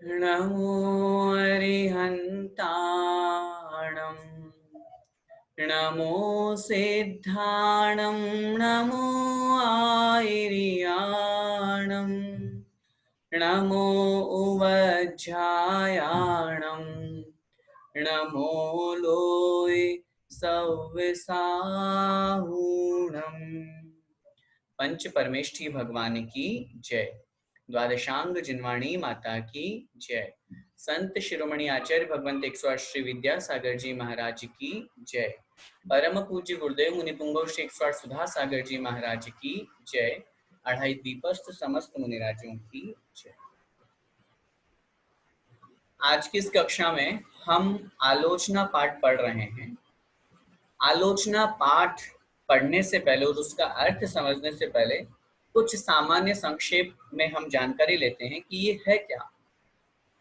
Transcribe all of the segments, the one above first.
नमो अरिहन्ताणं नमो सिद्धाणं नमो आयर्याणं नमो उवज्झायाणं नमो लोय सव्विसाहूणम्। पंच परमेष्ठी भगवान की जय। द्वादशांग जिनवाणी माता की जय। संत शिरोमणि आचार्य भगवंत 108 श्री विद्यासागर जी महाराज की जय। परम पूज्य गुरुदेव मुनिपुंगव श्री 108 सुधा सागर जी महाराज की जय। अढ़ाई दीपस्थ समस्त मुनिराजों की जय। आज की इस कक्षा में हम आलोचना पाठ पढ़ रहे हैं। आलोचना पाठ पढ़ने से पहले और उसका अर्थ समझने से पहले कुछ सामान्य संक्षेप में हम जानकारी लेते हैं कि ये है क्या।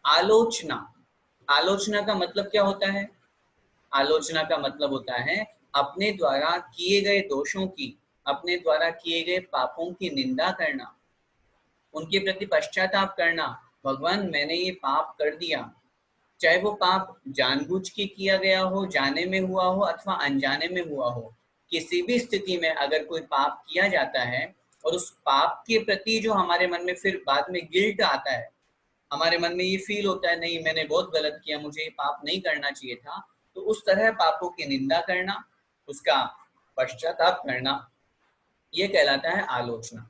आलोचना, आलोचना का मतलब क्या होता है? आलोचना का मतलब होता है अपने द्वारा किए गए दोषों की, अपने द्वारा किए गए पापों की निंदा करना, उनके प्रति पश्चाताप करना। भगवान मैंने ये पाप कर दिया, चाहे वो पाप जानबूझ के किया गया हो, जाने में हुआ हो अथवा अनजाने में हुआ हो। किसी भी स्थिति में अगर कोई पाप किया जाता है और उस पाप के प्रति जो हमारे मन में फिर बाद में गिल्ट आता है, हमारे मन में ये फील होता है नहीं मैंने बहुत गलत किया, मुझे ये पाप नहीं करना चाहिए था, तो उस तरह पापों की निंदा करना, उसका पश्चाताप करना, ये कहलाता है आलोचना।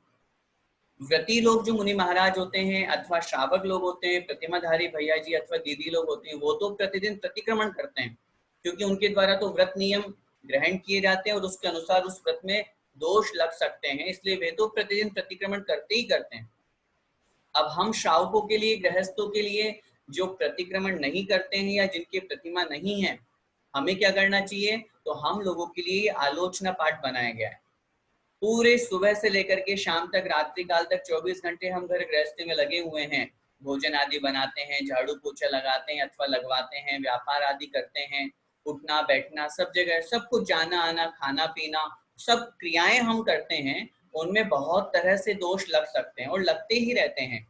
व्रती लोग जो मुनि महाराज होते हैं अथवा श्रावक लोग होते हैं, प्रतिमाधारी भैया जी अथवा दीदी लोग होते हैं, वो तो प्रतिदिन प्रतिक्रमण करते हैं, क्योंकि उनके द्वारा तो व्रत नियम ग्रहण किए जाते हैं और उसके अनुसार उस व्रत में दोष लग सकते हैं, इसलिए वे तो प्रतिदिन प्रतिक्रमण करते ही करते हैं। अब हम श्रावकों के लिए, गृहस्थों के लिए जो प्रतिक्रमण नहीं करते हैं या जिनके प्रतिमा नहीं है, हमें क्या करना चाहिए? तो हम लोगों के लिए आलोचना पाठ बनाया गया है। पूरे सुबह से लेकर के शाम तक, रात्रि काल तक 24 घंटे हम घर गृहस्थी में लगे हुए हैं। भोजन आदि बनाते हैं, झाड़ू पोछा लगाते हैं अथवा लगवाते हैं, व्यापार आदि करते हैं, उठना बैठना सब जगह, सब कुछ जाना आना, खाना पीना, सब क्रियाएं हम करते हैं। उनमें बहुत तरह से दोष लग सकते हैं और लगते ही रहते हैं।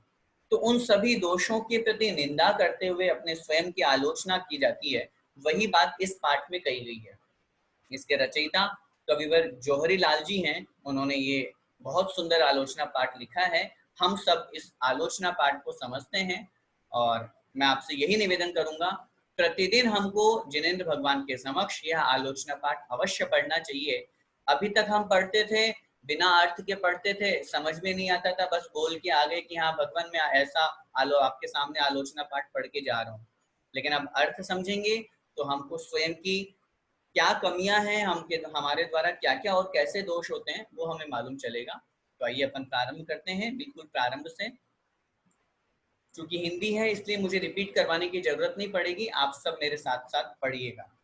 तो उन सभी दोषों के प्रति निंदा करते हुए अपने स्वयं की आलोचना की जाती है। वही बात इस पाठ में कही गई है। इसके रचयिता कविवर जौहरी लाल जी हैं, उन्होंने ये बहुत सुंदर आलोचना पाठ लिखा है। हम सब इस आलोचना पाठ को समझते हैं और मैं आपसे यही निवेदन करूंगा, प्रतिदिन हमको जिनेंद्र भगवान के समक्ष यह आलोचना पाठ अवश्य पढ़ना चाहिए। अभी तक हम पढ़ते थे, बिना अर्थ के पढ़ते थे, समझ में नहीं आता था, बस बोल के आगे कि हाँ भगवान मैं ऐसा आपके सामने आलोचना पाठ पढ़ के जा रहा हूँ। लेकिन अब अर्थ समझेंगे तो हमको स्वयं की क्या कमियां हैं, हमारे द्वारा क्या क्या और कैसे दोष होते हैं वो हमें मालूम चलेगा। तो आइए अपन प्रारंभ करते हैं, बिल्कुल प्रारंभ से। चूंकि हिंदी है इसलिए मुझे रिपीट करवाने की जरूरत नहीं पड़ेगी, आप सब मेरे साथ साथ पढ़िएगा।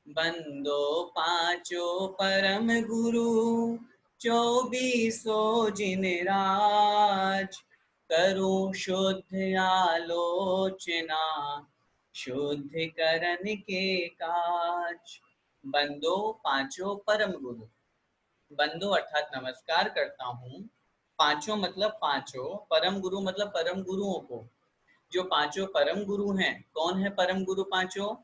बंदो पांचो परम गुरु, 24 जिन राज, करूं शुद्ध आलोचना, शुद्ध करन के काज। बंदो पांचों परम गुरु, बंदो अर्थात नमस्कार करता हूँ, पांचों मतलब पांचों, परम गुरु मतलब परम गुरुओं को। जो पांचों परम गुरु हैं, कौन है परम गुरु पांचों?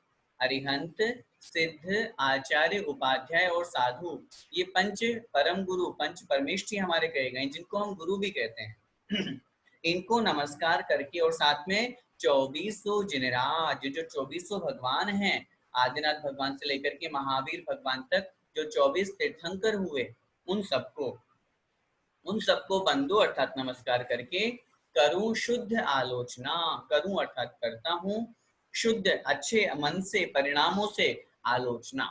अरिहंत, सिद्ध, आचार्य, उपाध्याय और साधु। ये पंच परम गुरु, पंच परमेष्ठी हमारे कहे गए, जिनको हम गुरु भी कहते हैं। इनको नमस्कार करके और साथ में 2400 जिनराज, जो 2400 भगवान हैं, आदिनाथ भगवान से लेकर के महावीर भगवान तक जो 24 तीर्थंकर हुए, उन सबको बंधु अर्थात नमस्कार करके करूं शुद्ध आलोचना, करूं अर्थात करता हूं शुद्ध अच्छे मन से, परिणामों से आलोचना।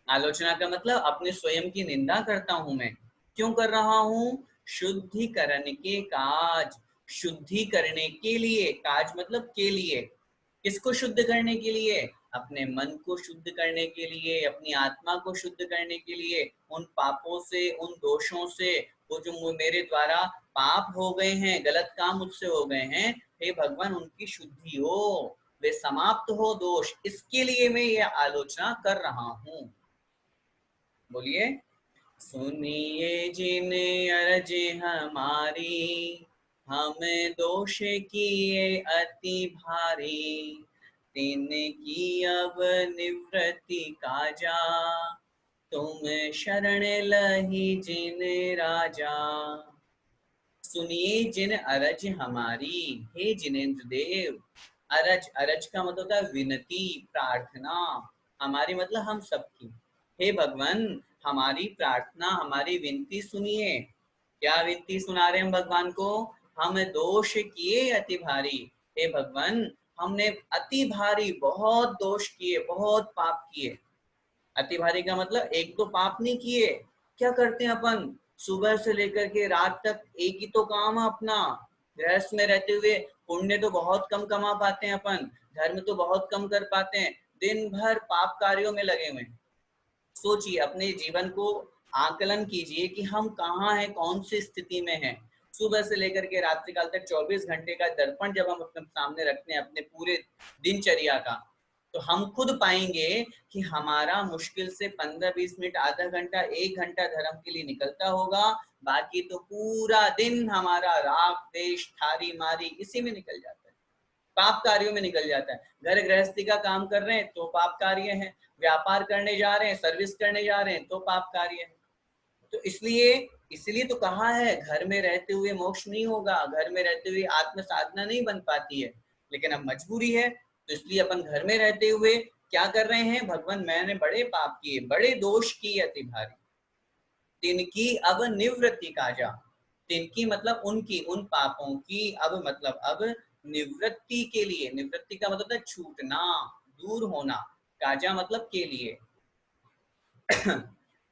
आलोचना का मतलब अपने स्वयं की निंदा करता हूं मैं। क्यों कर रहा हूं? शुद्धिकरण के काज, शुद्धि करने के लिए, काज मतलब के लिए। किसको शुद्ध करने के लिए? अपने मन को शुद्ध करने के लिए, अपनी आत्मा को शुद्ध करने के लिए, उन पापों से, उन दोषों से, वो जो मेरे द्वारा पाप हो गए हैं, गलत काम मुझसे हो गए हैं, हे भगवान उनकी शुद्धि हो, वे समाप्त हो दोष, इसके लिए मैं ये आलोचना कर रहा हूं। बोलिए। सुनिए जिन अरज हमारी, हमें दोष किए अति भारी, तिनकी अब निवृत्ति काजा, तुम शरण लही जिन राजा। सुनिए जिन अरज हमारी, हे जिनेन्द्र देव। अरज, अरज का मतलब होता है विनती, प्रार्थना। हमारी मतलब हम सबकी। हे भगवान, हमारी प्रार्थना, हमारी विनती सुनिए। क्या विनती सुना रहे हम भगवान को? हम दोष किए अति भारी। हे भगवान, हमने अति भारी बहुत दोष किए, बहुत पाप किए। अति भारी का मतलब एक तो पाप नहीं किए। क्या करते हैं अपन? सुबह से लेकर के रात तक एक ही तो काम है अपना। गृहस्थ में रहते हुए पुण्य तो बहुत कम कमा पाते हैं अपन, धर्म तो बहुत कम कर पाते हैं, दिन भर पाप कार्यों में लगे हुए हैं। सोचिए, अपने जीवन को आकलन कीजिए कि हम कहाँ हैं, कौन सी स्थिति में हैं। सुबह से लेकर के रात्रि काल तक 24 घंटे का दर्पण जब हम अपने सामने रखते हैं अपने पूरे दिनचर्या का, तो हम खुद पाएंगे कि हमारा मुश्किल से 15-20 मिनट, आधा घंटा, 1 घंटा धर्म के लिए निकलता होगा। बाकी तो पूरा दिन हमारा राग द्वेष थारी मारी इसी में निकल जाता है, पाप कार्यों में निकल जाता है। घर गृहस्थी का काम कर रहे हैं तो पाप कार्य है, व्यापार करने जा रहे हैं, सर्विस करने जा रहे हैं तो पाप कार्य है। तो इसलिए तो कहा है, घर में रहते हुए मोक्ष नहीं होगा, घर में रहते हुए आत्म साधना नहीं बन पाती है। लेकिन अब मजबूरी है, तो इसलिए अपन घर में रहते हुए क्या कर रहे हैं? भगवान, मैंने बड़े पाप किए, बड़े दोष किए अति भारी, तिनकी अब निवृत्ति काजा। तिनकी मतलब उनकी, उन पापों की, अब मतलब अब निवृत्ति के लिए। निवृत्ति का मतलब है छूटना, दूर होना। काजा मतलब के लिए।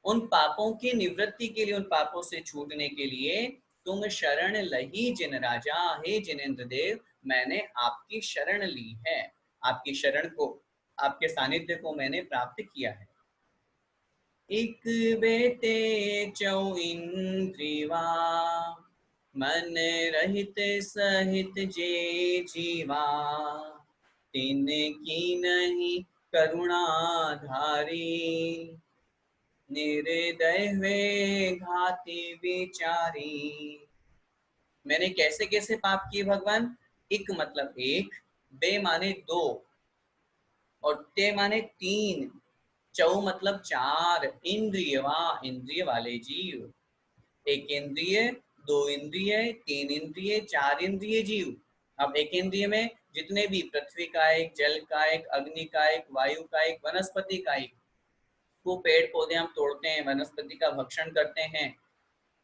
उन पापों की निवृत्ति के लिए, उन पापों से छूटने के लिए तुम शरण लही जिन राजा। हे जिनेन्द्र देव, मैंने आपकी शरण ली है, आपकी शरण को, आपके सानिध्य को मैंने प्राप्त किया है। इक बेते चौ इंद्रिवा, मन रहित सहित जे जीवा, तिन की नहीं करुणा धारी, निर्दय हुए घाति विचारी। मैंने कैसे कैसे पाप किए भगवान? इक मतलब एक, बे माने दो, और ते माने तीन, चौ मतलब चार, इंद्रियवा इंद्रिय वाले जीव। एक इंद्रिय, दो इंद्रिय, तीन इंद्रिय, चार इंद्रिय जीव। अब एक इंद्रिय में जितने भी पृथ्वी का एक, जल का एक, अग्नि का एक, वायु का एक, वनस्पति का एक। वो पेड़ पौधे हम तोड़ते हैं, वनस्पति का भक्षण करते हैं।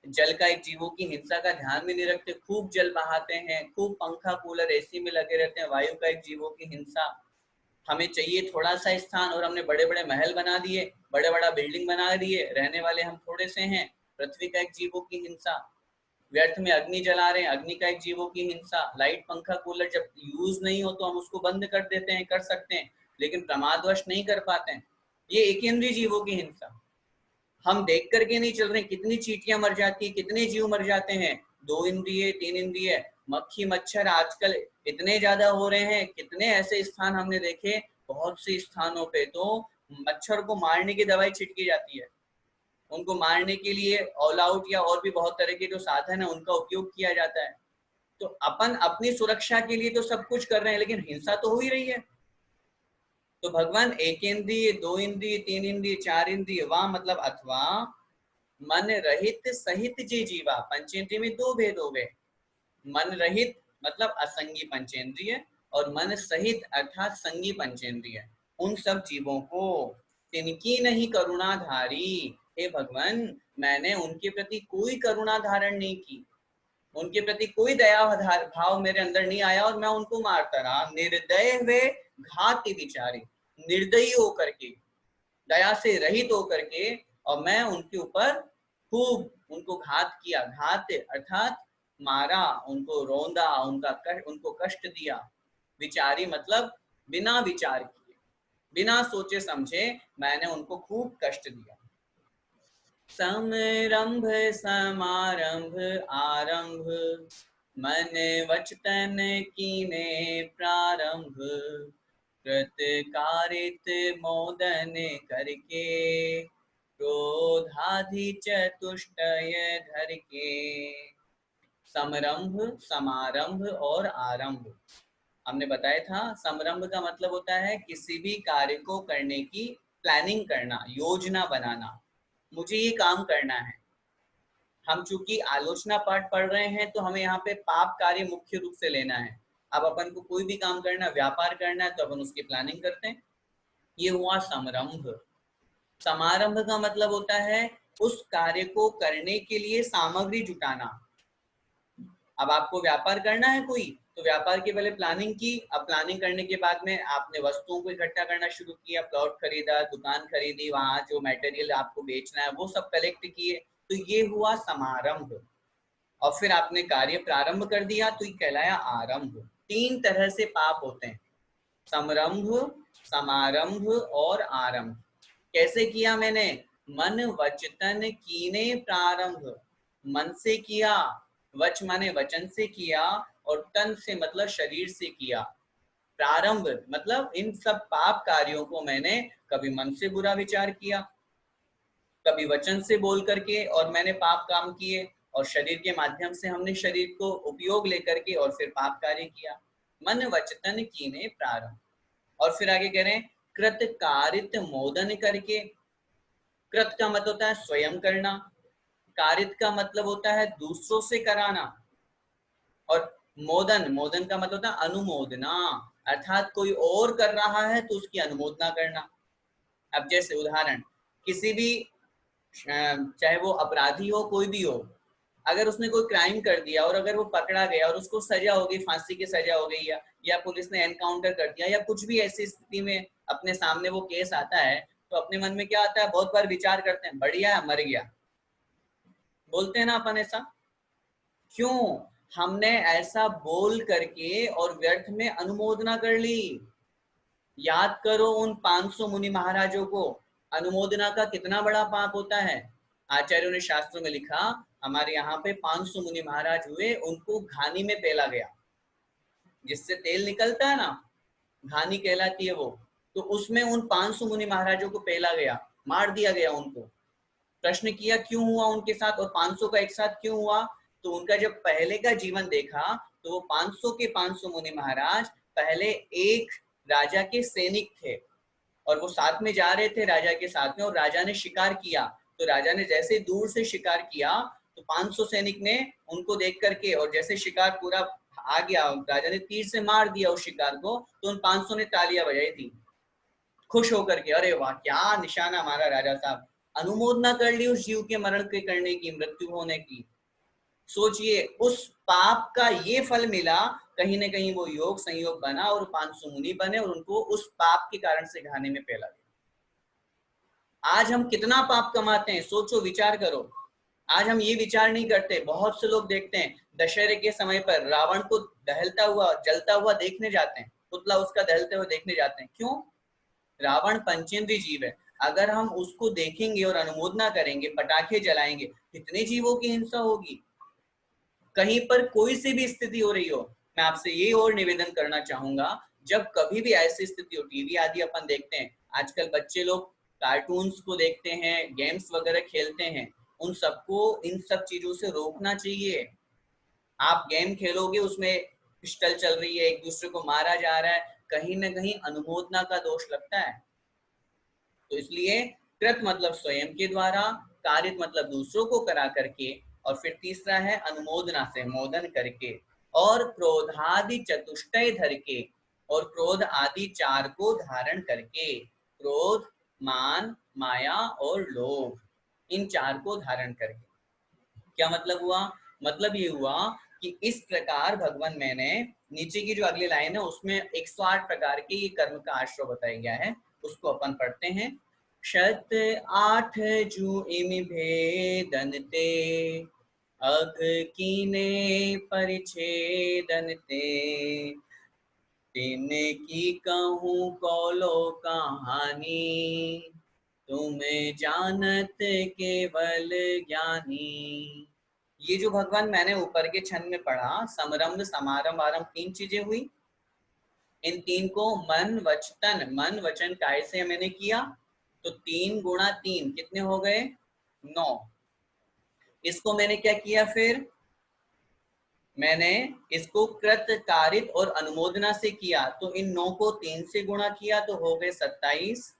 जल का एक, जीवों की हिंसा का ध्यान भी नहीं रखते, खूब जल बहाते हैं, खूब पंखा कूलर एसी में लगे रहते हैं। वायु का एक, जीवों की हिंसा। हमें चाहिए थोड़ा सा स्थान और हमने बड़े बड़े महल बना दिए, बड़े बड़ा बिल्डिंग बना दिए, रहने वाले हम थोड़े से हैं। पृथ्वी का एक, जीवों की हिंसा। व्यर्थ में अग्नि जला रहे हैं, अग्नि का एक, जीवों की हिंसा। लाइट पंखा कूलर जब यूज नहीं हो तो हम उसको बंद कर देते हैं, कर सकते हैं, लेकिन प्रमादवश नहीं कर पाते हैं। ये एक इंद्रिय जीवों की हिंसा। हम देख करके नहीं चल रहे, कितनी चींटियां मर जाती है, कितने जीव मर जाते हैं। दो इंद्रिय, तीन इंद्रिय, मक्खी मच्छर आजकल इतने ज्यादा हो रहे हैं। कितने ऐसे स्थान हमने देखे, बहुत से स्थानों पे तो मच्छर को मारने की दवाई छिड़की जाती है। उनको मारने के लिए ऑल आउट या और भी बहुत तरह के जो साधन है उनका उपयोग किया जाता है। तो अपन अपनी सुरक्षा के लिए तो सब कुछ कर रहे हैं, लेकिन हिंसा तो हो ही रही है। तो भगवान, एक इंद्रिय, दो इंद्रिय, तीन इंद्रिय, चार इंद्रिय, वह मतलब अथवा मन रहित सहित जे जीवा। पंचेंद्रिय में दो भेद हो गए। मन रहित मतलब असंगी पंचेंद्रिय, और मन सहित अर्थात संगी पंचेंद्रिय, उन सब जीवों को तिनकी नहीं करुणा धारी। हे भगवान, मैंने उनके प्रति कोई करुणा धारण नहीं की, उनके प्रति कोई दया भाव मेरे अंदर नहीं आया, और मैं उनको मारता रहा। निर्दय हुए घाति विचारी, निर्दयी होकर के, दया से रहित होकर के, और मैं उनके ऊपर खूब उनको घात किया। घात अर्थात मारा, उनको रौंदा, उनको कष्ट दिया। विचारी मतलब बिना विचार किए, बिना सोचे समझे मैंने उनको खूब कष्ट दिया। समरंभ समारंभ आरंभ, मन वचतन कीने प्रारंभ, कृतकारित मोदन करके, क्रोधाधि चतुष्टय धर के। समरंभ, समारंभ और आरंभ। हमने बताया था समरंभ का मतलब होता है किसी भी कार्य को करने की प्लानिंग करना, योजना बनाना, मुझे ये काम करना है। हम चूंकि आलोचना पाठ पढ़ रहे हैं तो हमें यहाँ पे पाप कार्य मुख्य रूप से लेना है। अब अपन को कोई भी काम करना, व्यापार करना है तो अपन उसकी प्लानिंग करते हैं। ये हुआ समरंभ। समारंभ का मतलब होता है उस कार्य को करने के लिए सामग्री जुटाना। अब आपको व्यापार करना है कोई, तो व्यापार की पहले प्लानिंग की, अब प्लानिंग करने के बाद में आपने वस्तुओं को इकट्ठा करना शुरू किया, प्लॉट खरीदा, दुकान खरीदी, वहां जो मटेरियल आपको बेचना है वो सब कलेक्ट किए, तो ये हुआ समारंभ। और फिर आपने कार्य प्रारंभ कर दिया तो ये कहलाया आरंभ। तीन तरह से पाप होते हैं, समरंभ, समारंभ और आरंभ। कैसे किया मैंने? मन वचतन कीने प्रारंभ। मन से किया, वच माने वचन से किया, और तन से मतलब शरीर से किया। प्रारंभ मतलब इन सब पाप कार्यों को मैंने कभी मन से बुरा विचार किया, कभी वचन से बोल करके और मैंने पाप काम किए, और शरीर के माध्यम से हमने शरीर को उपयोग लेकर के और फिर पाप कार्य किया। मन वचतन कीने प्रारंभ। और फिर आगे कह रहे हैं कृत कारित मोदन करके। कृत का मतलब होता है स्वयं करना, कारित का मतलब होता है दूसरों से कराना, और मोदन, मोदन का मतलब होता है अनुमोदना, अर्थात कोई और कर रहा है तो उसकी अनुमोदना करना। अब जैसे उदाहरण, किसी भी चाहे वो अपराधी हो कोई भी हो, अगर उसने कोई क्राइम कर दिया और अगर वो पकड़ा गया और उसको सजा हो गई, फांसी की सजा हो गई, या पुलिस ने एनकाउंटर कर दिया, या कुछ भी ऐसी स्थिति में अपने सामने वो केस आता है, तो अपने मन में क्या आता है? बहुत बार विचार करते हैं, बढ़िया मर गया, बोलते हैं ना अपन ऐसा। क्यों? हमने ऐसा बोल करके और व्यर्थ में अनुमोदना कर ली। याद करो उन 500 मुनि महाराजों को, अनुमोदना का कितना बड़ा पाप होता है। आचार्यों ने शास्त्रों में लिखा, हमारे यहाँ पे 500 मुनि महाराज हुए, उनको घानी में पेला गया, जिससे तेल निकलता है ना, घानी कहलाती है वो। तो उसमें उन 500 मुनि महाराजों को पेला गया, मार दिया गया उनको। प्रश्न किया क्यों हुआ उनके साथ, और 500 का एक साथ क्यों हुआ? तो उनका जब पहले का जीवन देखा तो वो 500 के 500 मुनि महाराज पहले एक राजा के सैनिक थे, और वो साथ में जा रहे थे राजा के साथ में, और राजा ने शिकार किया। तो राजा ने जैसे दूर से शिकार किया तो 500 सैनिक ने उनको देख करके, और जैसे शिकार पूरा आ गया, राजा ने तीर से मार दिया उस शिकार को, तो उन 500 ने तालियां बजाई थी खुश होकर के, अरे वाह क्या निशाना हमारा राजा साहब। अनुमोदना कर ली उस जीव के मरण के करने की, मृत्यु होने की। सोचिए उस पाप का ये फल मिला, कहीं ना कहीं वो योग संयोग बना और 500 मुनि बने, और उनको उस पाप के कारण से घाने में पेला गया। आज हम कितना पाप कमाते हैं, सोचो विचार करो। आज हम ये विचार नहीं करते। बहुत से लोग देखते हैं दशहरे के समय पर रावण को दहलता हुआ, जलता हुआ देखने जाते हैं, पुतला उसका दहलते हुए देखने जाते हैं। क्यों? रावण पंचेंद्रीय जीव है, अगर हम उसको देखेंगे और अनुमोदना करेंगे, पटाखे जलाएंगे, कितने जीवों की हिंसा होगी। कहीं पर कोई सी भी स्थिति हो रही हो, मैं आपसे ये और निवेदन करना चाहूंगा, जब कभी भी ऐसी स्थिति हो, टीवी आदि अपन देखते हैं, आजकल बच्चे लोग कार्टून्स को देखते हैं, गेम्स वगैरह खेलते हैं, उन सबको इन सब चीजों से रोकना चाहिए। आप गेम खेलोगे, उसमें पिस्टल चल रही है, एक दूसरे को मारा जा रहा है, कहीं ना कहीं अनुमोदना का दोष लगता है। तो इसलिए कृत मतलब स्वयं के द्वारा, कारित मतलब दूसरों को करा करके, और फिर तीसरा है अनुमोदना से, मोदन करके, और क्रोधादि चतुष्टय धर के, और क्रोध आदि चार को धारण करके। क्रोध, मान, माया और लोभ, इन चार को धारण करके। क्या मतलब हुआ? मतलब ये हुआ कि इस प्रकार भगवान, मैंने नीचे की जो अगली लाइन है उसमें 108 प्रकार के ये कर्म का आश्रय बताया गया है, उसको अपन पढ़ते हैं। शत आठ जू इम भेदन ते, अग कीने परिच्छेदन ते, तिन की कहूँ कौलो कहानी, तुम्हें जानत केवल ज्ञानी। ये जो भगवान मैंने ऊपर के छंद में पढ़ा, समरंभ समारंभ आरंभ, तीन चीजें हुई। इन तीन को मन वचतन, मन वचन काय से मैंने किया, तो 3 गुणा 3 कितने हो गए? 9। इसको मैंने क्या किया फिर? मैंने इसको कृत, कारित और अनुमोदना से किया, तो इन 9 को 3 से गुणा किया तो हो गए 27,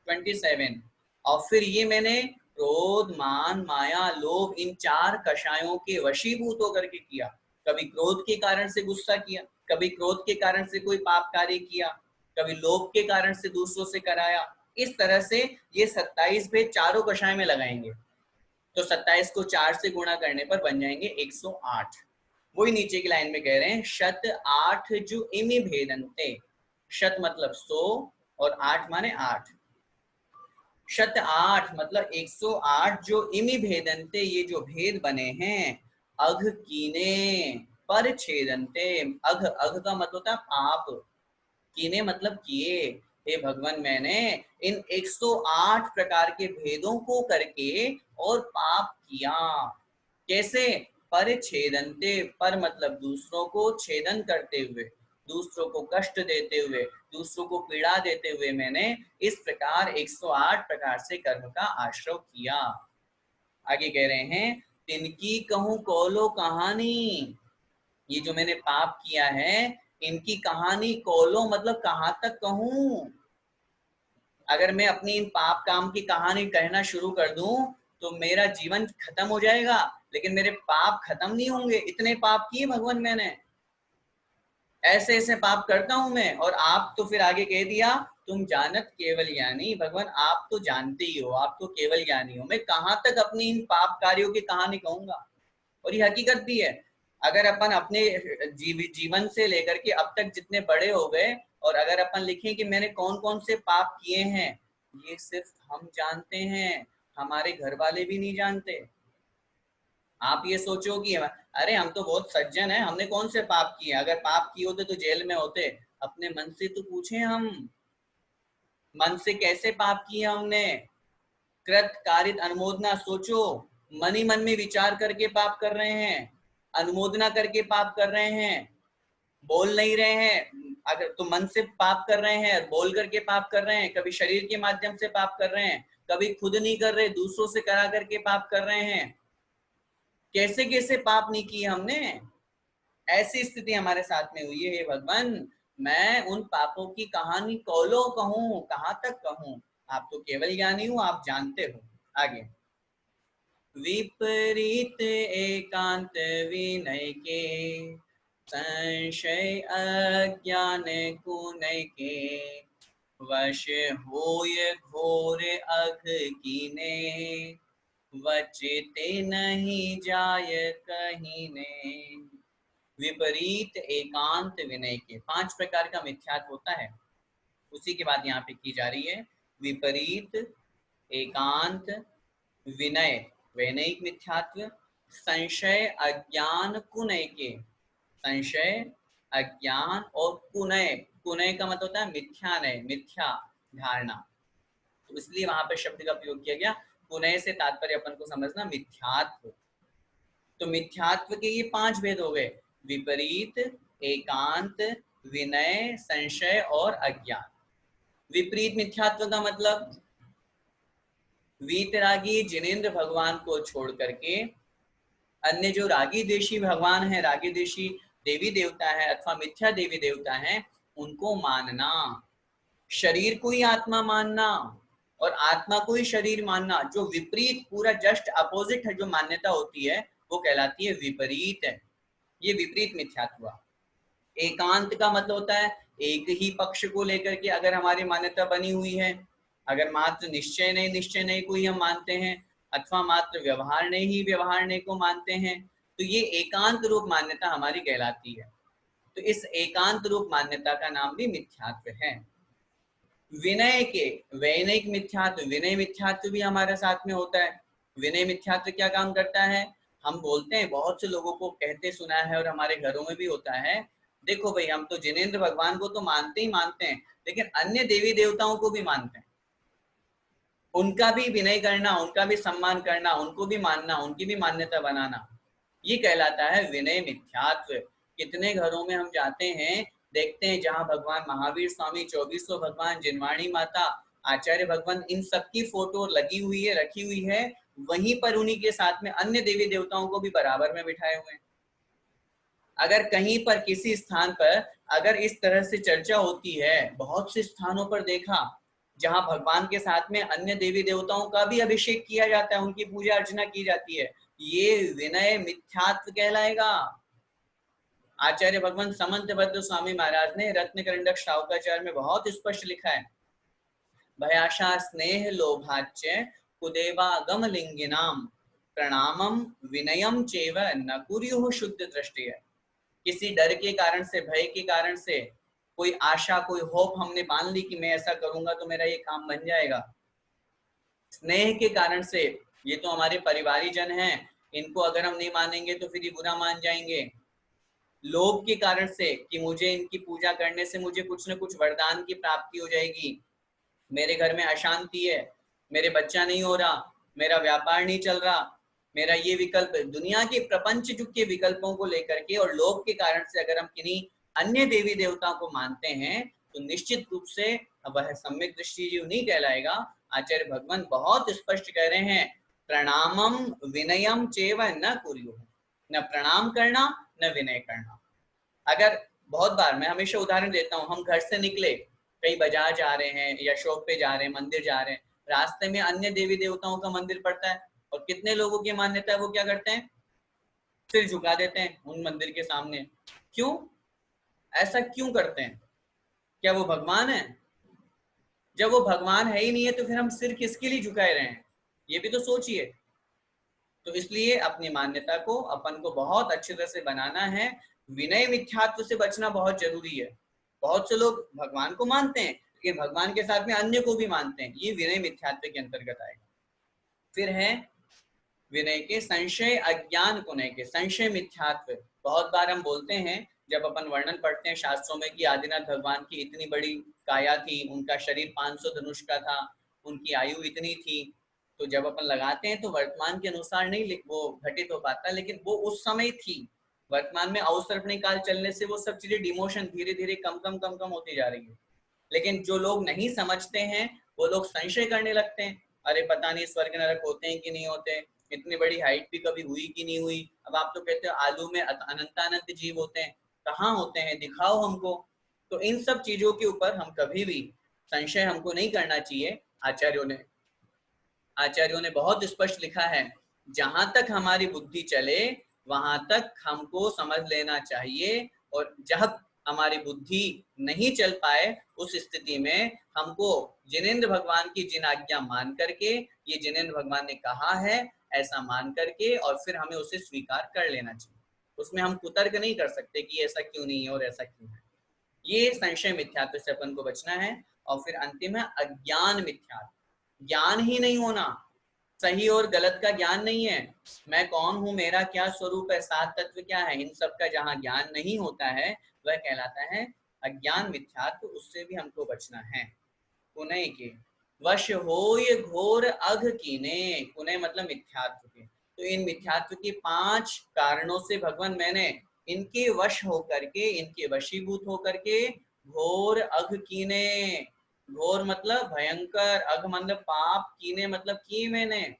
27। और फिर ये मैंने क्रोध, मान, माया, लोभ इन 4 कषायों के वशीभूत होकर के किया। कभी क्रोध के कारण से गुस्सा किया, कभी क्रोध के कारण से कोई पाप कार्य किया, कभी लोभ के कारण से दूसरों से कराया। इस तरह से ये 27 भेद चारों कषाय में लगाएंगे तो 27 को 4 से गुणा करने पर बन जाएंगे 108। वही नीचे की लाइन में कह रहे हैं, शत 8 जो इमि भेदन्ते। शत मतलब 100 और 8 माने 8। शत 8 मतलब 108 जो इमि भेदन्ते, ये जो भेद बने हैं, अघ कीने पर छेदन्ते। अघ, अघ का मतलब होता है पाप, कीने मतलब किए। हे भगवान, मैंने इन 108 प्रकार के भेदों को करके और पाप किया। कैसे? पर छेदन्ते, पर मतलब दूसरों को छेदन करते हुए, दूसरों को कष्ट देते हुए, दूसरों को पीड़ा देते हुए मैंने इस प्रकार 108 प्रकार से कर्म का आश्रव किया। आगे कह रहे हैं, तिनकी कहूं कौलो कहानी। ये जो मैंने पाप किया है, इनकी कहानी, कौलो मतलब कहां तक कहूं। अगर मैं अपनी इन पाप काम की कहानी कहना शुरू कर दूं तो मेरा जीवन खत्म हो जाएगा, लेकिन मेरे पाप खत्म नहीं होंगे। इतने पाप किए भगवान मैंने, ऐसे ऐसे पाप करता हूं मैं। और आप तो फिर आगे कह दिया, तुम जानत केवल ज्ञानी। भगवान आप तो जानते ही हो, आप तो केवल ज्ञानी हो। मैं कहां तक अपनी इन पाप कार्यों की कहानी कहूंगा। और ये हकीकत भी है। अगर अपन अपने जीवन से लेकर के अब तक जितने बड़े हो गए, और अगर अपन लिखें कि मैंने कौन कौन से पाप किए हैं, ये सिर्फ हम जानते हैं, हमारे घर वाले भी नहीं जानते। आप ये सोचो कि अरे हम तो बहुत सज्जन हैं, हमने कौन से पाप किए। अगर पाप किए होते तो जेल में होते। अपने मन से तो पूछे, हम मन से कैसे पाप किए हमने। कृत, कारित, अनुमोदना, सोचो। मन ही मन में विचार करके पाप कर रहे हैं, अनुमोदना करके पाप कर रहे हैं, बोल नहीं रहे हैं। अगर तो मन से पाप कर रहे हैं, बोल करके पाप कर रहे हैं, कभी शरीर के माध्यम से पाप कर रहे हैं, कभी खुद नहीं कर रहे, दूसरों से करा करके पाप कर रहे हैं। कैसे कैसे पाप नहीं किए हमने। ऐसी स्थिति हमारे साथ में हुई है। हे भगवान, मैं उन पापों की कहानी कौलो कहूं, कहां तक कहूं। आप तो केवल ज्ञानी हो, आप जानते हो। आगे, विपरीत एकांत विनय के, संशय अज्ञान कुनय के, वश होय घोर अघ कीने, वचित नहीं जाय कहीने। विपरीत एकांत विनय के, 5 प्रकार का मिथ्यात्व होता है, उसी की बात यहाँ पे की जा रही है। विपरीत एकांत विनय, वैनयिक मिथ्यात्व। संशय अज्ञान कुनय के, संशय, अज्ञान और कुनय। कुनय का मतलब होता है मिथ्यानय, मिथ्या धारणा। तो इसलिए वहां पर शब्द का प्रयोग किया गया। कुनय से तात्पर्य अपन को समझना मिथ्यात्व। तो मिथ्यात्व के ये 5 भेद हो गए, विपरीत, एकांत, विनय, संशय और अज्ञान। विपरीत मिथ्यात्व का मतलब, वीतरागी जिनेन्द्र भगवान को छोड़ करके अन्य जो रागी देशी भगवान है, रागी देशी देवी देवता है अथवा मिथ्या देवी देवता है, उनको मानना। शरीर को ही आत्मा मानना और आत्मा को ही शरीर मानना, जो विपरीत, पूरा जस्ट अपोजिट है जो मान्यता होती है, वो कहलाती है विपरीत है। ये विपरीत मिथ्यात्व हुआ। एकांत का मतलब होता है एक ही पक्ष को लेकर के अगर हमारी मान्यता बनी हुई है, अगर मात्र निश्चय नहीं को ही हम मानते हैं, अथवा मात्र व्यवहार नहीं ही व्यवहार नहीं को मानते हैं, तो ये एकांत रूप मान्यता हमारी कहलाती है। तो इस एकांत रूप मान्यता का नाम भी मिथ्यात्व है। विनय के, वैनिक मिथ्यात्व, विनय मिथ्यात्व भी हमारे साथ में होता है। विनय मिथ्यात्व क्या काम करता है? हम बोलते हैं, बहुत से लोगों को कहते सुना है और हमारे घरों में भी होता है, देखो भाई हम तो जिनेन्द्र भगवान को तो मानते ही मानते हैं, लेकिन अन्य देवी देवताओं को भी मानते हैं, उनका भी विनय करना, उनका भी सम्मान करना, उनको भी मानना, उनकी भी मान्यता बनाना, ये कहलाता है विनय मिथ्यात्व। कितने घरों में हम जाते हैं, देखते हैं जहां भगवान महावीर स्वामी, 2400 भगवान, जिनवाणी माता, आचार्य भगवान, इन सबकी फोटो लगी हुई है, रखी हुई है, वहीं पर उन्हीं के साथ में अन्य देवी देवताओं को भी बराबर में बिठाए हुए हैं। अगर कहीं पर किसी स्थान पर अगर इस तरह से चर्चा होती है, बहुत से स्थानों पर देखा जहां भगवान के साथ में अन्य देवी देवताओं का भी अभिषेक किया जाता है, उनकी पूजा अर्चना की जाती है, ये विनय मिथ्यात्व कहलाएगा। आचार्य भगवान समंत भद्र स्वामी महाराज ने रत्न करंडक श्रावकाचार्य में बहुत स्पष्ट लिखा है, भयाशा स्नेह लोभाच्य कुदेवागम लिंगिनाम प्रणामम विनयम चेव न कुर्युः शुद्ध दृष्टि है। किसी डर के कारण से, भय के कारण से, कोई आशा, कोई होप हमने मान ली कि मैं ऐसा करूंगा तो मेरा ये काम बन जाएगा। स्नेह के कारण से, ये तो हमारे परिवारी जन हैं, इनको अगर हम नहीं मानेंगे तो फिर ये बुरा मान जाएंगे। लोभ के कारण से कि मुझे इनकी पूजा करने से मुझे कुछ न कुछ वरदान की प्राप्ति हो जाएगी, मेरे घर में अशांति है, मेरे बच्चा नहीं हो रहा, मेरा व्यापार नहीं चल रहा, मेरा ये विकल्प, दुनिया के प्रपंच के विकल्पों को लेकर के और लोभ के कारण से अगर हम किन्हीं अन्य देवी देवताओं को मानते हैं तो निश्चित रूप से वह सम्यक दृष्टि जीव नहीं कहलाएगा। आचार्य भगवान बहुत स्पष्ट कह रहे हैं, प्रणामम विनयम चेव न कुर्युः, न प्रणाम करना न विनय करना। अगर बहुत बार, मैं हमेशा उदाहरण देता हूँ, हम घर से निकले, कहीं बाजार जा रहे हैं या शॉप पे जा रहे हैं, मंदिर जा रहे हैं, रास्ते में अन्य देवी देवताओं का मंदिर पड़ता है और कितने लोगों की मान्यता है वो क्या करते हैं, सिर झुका देते हैं उन मंदिर के सामने। क्यों ऐसा क्यों करते हैं? क्या वो भगवान है? जब वो भगवान है ही नहीं है तो फिर हम सिर किसके लिए झुकाए रहे हैं, ये भी तो सोचिए। तो इसलिए अपनी मान्यता को, अपन को बहुत अच्छी तरह से बनाना है। विनय मिथ्यात्व से बचना बहुत जरूरी है। बहुत से लोग भगवान को मानते हैं लेकिन भगवान के साथ में अन्य को भी मानते हैं, ये विनय मिथ्यात्व के अंतर्गत आएगा। फिर है विनय के संशय अज्ञान को नय के, संशय मिथ्यात्व। बहुत बार हम बोलते हैं जब अपन वर्णन पढ़ते हैं शास्त्रों में कि आदिनाथ भगवान की इतनी बड़ी काया थी, उनका शरीर 500 धनुष का था, उनकी आयु इतनी थी, तो जब अपन लगाते हैं तो वर्तमान के अनुसार नहीं वो घटित हो पाता, लेकिन वो उस समय थी। वर्तमान में अवसर्पणी काल चलने से वो सब चीजें डिमोशन धीरे धीरे कम कम कम कम होती जा रही है। लेकिन जो लोग नहीं समझते हैं वो लोग संशय करने लगते हैं, अरे पता नहीं स्वर्ग नरक होते हैं कि नहीं होते, इतनी बड़ी हाइट भी कभी हुई कि नहीं हुई। अब आप तो कहते हो आलू में अनंतानंत जीव होते हैं, कहाँ होते हैं, दिखाओ हमको। तो इन सब चीजों के ऊपर हम कभी भी संशय हमको नहीं करना चाहिए। आचार्यों ने बहुत स्पष्ट लिखा है, जहां तक हमारी बुद्धि चले वहां तक हमको समझ लेना चाहिए, और जब हमारी बुद्धि नहीं चल पाए उस स्थिति में हमको जिनेंद्र भगवान की जिन आज्ञा मान करके, ये जिनेंद्र भगवान ने कहा है ऐसा मान करके, और फिर हमें उसे स्वीकार कर लेना चाहिए। उसमें हम कुतर्क नहीं कर सकते कि ऐसा क्यों नहीं है और ऐसा क्यों है। ये संशय मिथ्यात्व से अपन को बचना है। और फिर अंतिम है अज्ञान मिथ्यात्व, ज्ञान ही नहीं होना, सही और गलत का ज्ञान नहीं है, मैं कौन हूं, मेरा क्या स्वरूप है, सात तत्व क्या है, इन सब का जहां ज्ञान नहीं होता है वह कहलाता है अज्ञान मिथ्यात्व। उससे भी हमको बचना है। कुनय के वश होय घोर अघ कीने, कुनय मतलब मिथ्यात्व के। तो इन मिथ्यात्व के 5 कारणों से भगवान मैंने इनके वश होकर के, इनके वशीभूत होकर के घोर अघ कीने, घोर मतलब भयंकर, अघ मतलब पाप, कीने मतलब किए मैंने,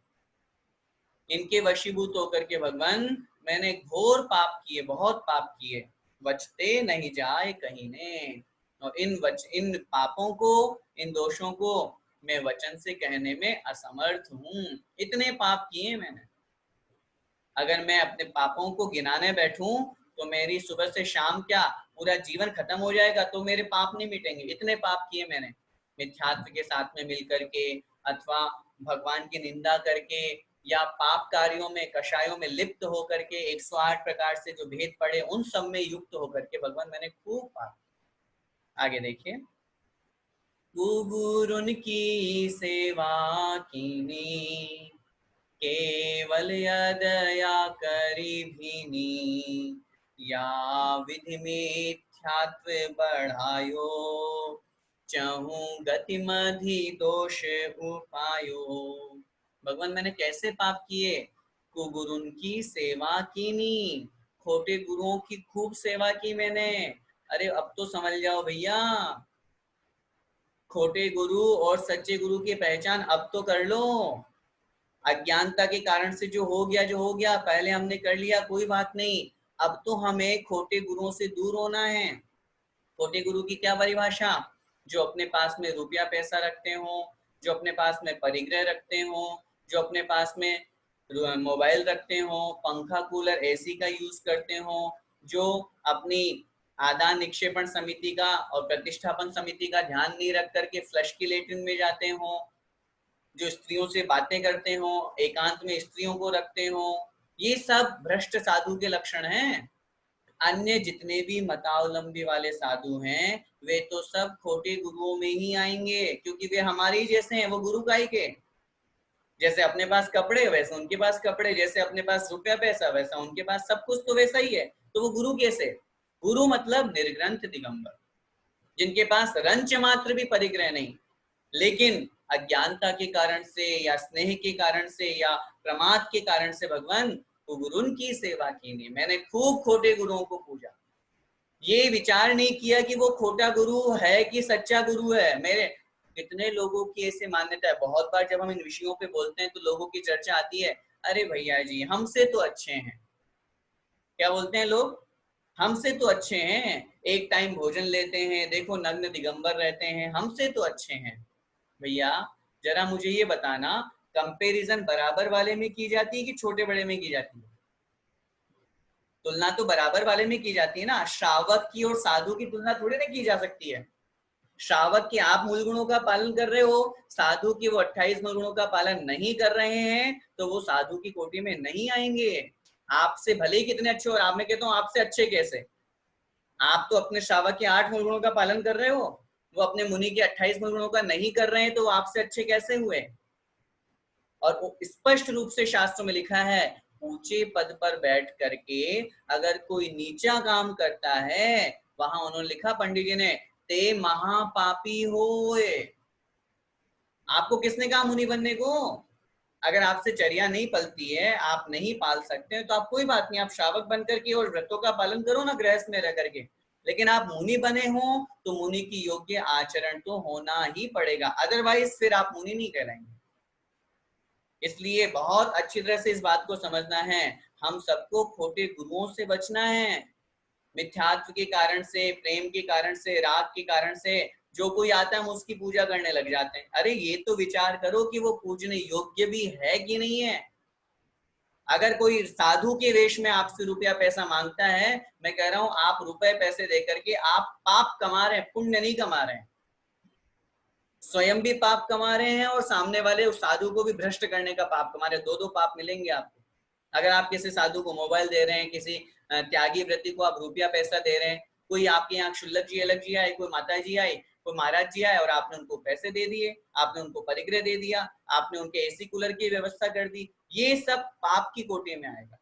इनके वशीभूत होकर के भगवान मैंने घोर पाप किए, बहुत पाप किए, बचते नहीं जाए कहीं ने। और इन पापों को, इन दोषों को मैं वचन से कहने में असमर्थ हूँ। इतने पाप किए मैंने, अगर मैं अपने पापों को गिनाने बैठूं तो मेरी सुबह से शाम क्या पूरा जीवन खत्म हो जाएगा, तो मेरे पाप नहीं मिटेंगे। इतने पाप किए मैंने मिथ्यात्व के साथ में मिल करके, अथवा भगवान की निंदा करके, या पाप कार्यों में, कषायों में लिप्त होकर के, 108 प्रकार से जो भेद पड़े उन सब में युक्त होकर के भगवान मैंने खूब पाप। आगे देखिए, गुरुन की सेवा कीनी केवल यदया करी भीनी, या विधि मिथ्यात्व बढ़ायो, चहु गति मधि दोष उपायो। भगवान मैंने कैसे पाप किए? कुगुरुन की सेवा कीनी, खोटे गुरुओं की खूब सेवा की मैंने। अरे अब तो समझ जाओ भैया, खोटे गुरु और सच्चे गुरु की पहचान अब तो कर लो। अज्ञानता के कारण से जो हो गया, पहले हमने कर लिया, कोई बात नहीं, अब तो हमें खोटे गुरुओं से दूर होना है। खोटे गुरु की क्या परिभाषा? जो अपने पास में रुपया पैसा रखते हो, जो अपने पास में परिग्रह रखते हो, जो अपने पास में मोबाइल रखते हो, पंखा कूलर एसी का यूज करते हो, जो अपनी आदान निक्षेपण समिति का और प्रतिष्ठापन समिति का ध्यान नहीं रख करके फ्लश की लेटरिन में जाते हो, जो स्त्रियों से बातें करते हो, एकांत में स्त्रियों को रखते हो, ये सब भ्रष्ट साधु के लक्षण हैं। अन्य जितने भी मतावलंबी वाले साधु हैं वे तो सब खोटे गुरुओं में ही आएंगे, क्योंकि वे हमारे ही जैसे हैं। वो गुरु काय के? जैसे अपने पास कपड़े वैसे उनके पास कपड़े, जैसे अपने पास रुपया पैसा वैसा उनके पास सब कुछ, तो वैसा ही है। तो वो गुरु कैसे? गुरु मतलब निर्ग्रंथ दिगंबर, जिनके पास रंच मात्र भी परिग्रह नहीं, लेकिन अज्ञानता के कारण से या स्नेह के कारण से या प्रमाद के कारण से भगवान को गुरु की सेवा की नहीं। मैंने खूब खोटे गुरुओं को पूजा, ये विचार नहीं किया कि वो खोटा गुरु है कि सच्चा गुरु है। मेरे कितने लोगों की ऐसे मान्यता है। बहुत बार जब हम इन विषयों पे बोलते हैं तो लोगों की चर्चा आती है, अरे भैया जी हमसे तो अच्छे हैं। क्या बोलते हैं लोग? हमसे तो अच्छे हैं, एक टाइम भोजन लेते हैं, देखो नग्न दिगंबर रहते हैं, हमसे तो अच्छे हैं। भैया जरा मुझे ये बताना, कंपैरिजन बराबर वाले में की जाती है कि छोटे बड़े में की जाती है? तुलना तो बराबर वाले में की जाती है ना। श्रावक की और साधु की तुलना थोड़ी ना की जा सकती है। श्रावक के आप मूल गुणों का पालन कर रहे हो, साधु की वो 28 मूल गुणों का पालन नहीं कर रहे हैं, तो वो साधु की कोटि में नहीं आएंगे। आपसे भले ही कितने अच्छे हो, आप मैं कहता हूँ आपसे अच्छे कैसे? आप तो अपने श्रावक के 8 मूल गुणों का पालन कर रहे हो, वो अपने मुनि के 28 मूल गुणों का नहीं कर रहे हैं, तो वो आपसे अच्छे कैसे हुए? और वो स्पष्ट रूप से शास्त्रों में लिखा है, ऊंचे पद पर बैठ करके अगर कोई नीचा काम करता है, वहां उन्होंने लिखा पंडित जी ने, ते महापापी होए। आपको किसने कहा मुनि बनने को? अगर आपसे चर्या नहीं पलती है, आप नहीं पाल सकते तो आप कोई बात नहीं, आप श्रावक बनकर के और व्रतों का पालन करो ना गृहस्थ में रह करके। लेकिन आप मुनि बने हो तो मुनि की योग्य आचरण तो होना ही पड़ेगा, अदरवाइज फिर आप मुनि नहीं कहलाएंगे। इसलिए बहुत अच्छी तरह से इस बात को समझना है, हम सबको खोटे गुरुओं से बचना है। मिथ्यात्व के कारण से, प्रेम के कारण से, राग के कारण से जो कोई आता है हम उसकी पूजा करने लग जाते हैं। अरे ये तो विचार करो कि वो पूजने योग्य भी है कि नहीं है। अगर कोई साधु के वेश में आपसे रुपया पैसा मांगता है, मैं कह रहा हूं आप रुपए पैसे देकर के आप पाप कमा रहे हैं, पुण्य नहीं कमा रहे हैं। स्वयं भी पाप कमा रहे हैं और सामने वाले उस साधु को भी भ्रष्ट करने का पाप कमा रहे हैं। दो दो पाप मिलेंगे आपको। अगर आप किसी साधु को मोबाइल दे रहे हैं, किसी त्यागी व्रति को आप रुपया पैसा दे रहे हैं, कोई आपके यहाँ क्षुल्लक जी अलग जी आए, कोई माता जी आई, कोई महाराज जी आए और आपने उनको पैसे दे दिए, आपने उनको परिग्रह दे दिया, आपने उनके एसी कूलर की व्यवस्था कर दी, ये सब पाप की कोटि में आएगा।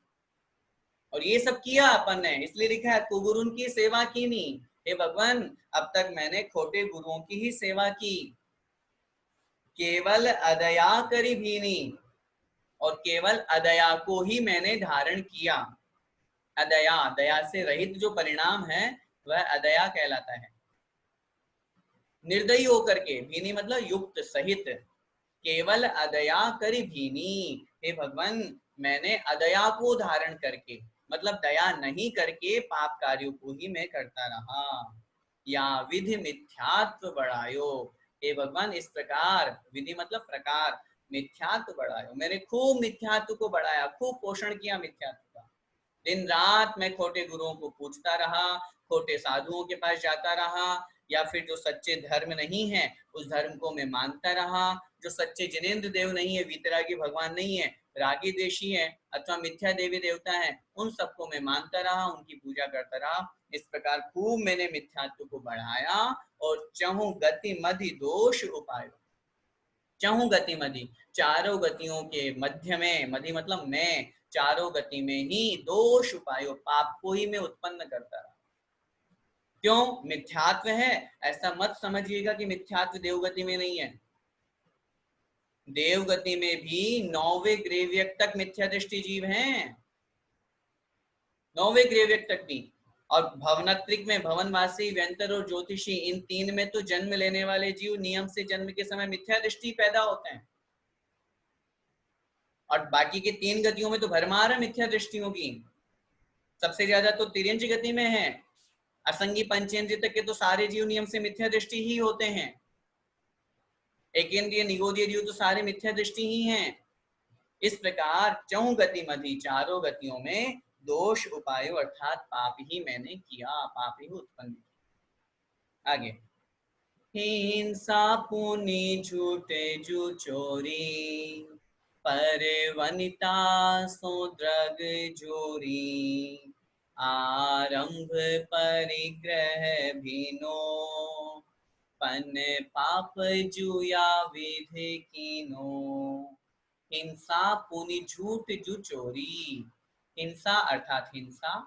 और ये सब किया अपन ने, इसलिए लिखा है कुगुरुन की सेवा की नहीं। हे भगवान, अब तक मैंने खोटे गुरुओं की ही सेवा की, केवल अदया करी भीनी, और केवल अदया को ही मैंने धारण किया। अदया, दया से रहित जो परिणाम है वह अदया कहलाता है। निर्दयी होकर के, भीनी मतलब युक्त सहित, केवल अदया करी भीनी। हे भगवान, मैंने अदया को धारण करके, मतलब दया नहीं करके पाप कार्यों को ही मैं करता रहा। या विधि मिथ्यात्व बढ़ायो। हे भगवान, इस प्रकार, विधि मतलब प्रकार, मिथ्यात्व बढ़ायो, मैंने खूब मिथ्यात्व को बढ़ाया, खूब पोषण किया मिथ्यात्व का। दिन रात मैं खोटे गुरुओं को पूछता रहा, खोटे साधुओं के पास जाता रहा, या फिर जो सच्चे धर्म नहीं है उस धर्म को मैं मानता रहा, जो सच्चे जिनेन्द्र देव नहीं है, वीतरागी भगवान नहीं है, रागी देशी है अथवा मिथ्या देवी देवता है, उन सबको मैं मानता रहा, उनकी पूजा करता रहा। इस प्रकार खूब मैंने मिथ्यात्व को बढ़ाया और चहु गति मधि दोष उपाय। चहु गति मधि, चारों गतियों के मध्य में, मधि मतलब मैं, चारों गति में ही दोष उपायो, पाप को ही मैं उत्पन्न करता रहा। क्यों? मिथ्यात्व है। ऐसा मत समझिएगा कि मिथ्यात्व देवगति में नहीं है। देवगति में भी 9वें ग्रेवियक तक मिथ्या दृष्टि जीव हैं, 9वें ग्रेवियक तक भी। और भवनत्रिक में भवनवासी, व्यंतर और ज्योतिषी, इन तीन में तो जन्म लेने वाले जीव नियम से जन्म के समय मिथ्या दृष्टि पैदा होते हैं, और बाकी के 3 गतियों में तो भरमार है मिथ्या दृष्टियों की। सबसे ज्यादा तो तिर्यंच गति में है। असंगी पंचेंद्रिय तक के तो सारे जीव नियम से मिथ्या दृष्टि ही होते हैं। एकेंद्रिय निगोदीय जीव तो सारे मिथ्या दृष्टि ही हैं। इस प्रकार चौं गति मधि चारों गतियों में दोष उपायो अर्थात पाप ही मैंने किया, पाप ही उत्पन्न किया। आगे, हिंसा पुनि झूठे जू चोरी, पर वनिता सो द्रग जोरी, आरंभ परिग्रह भीनो, पन पाप जुया विधि कीनो। हिंसा पुनि झूठ जू चोरी। हिंसा अर्थात हिंसा,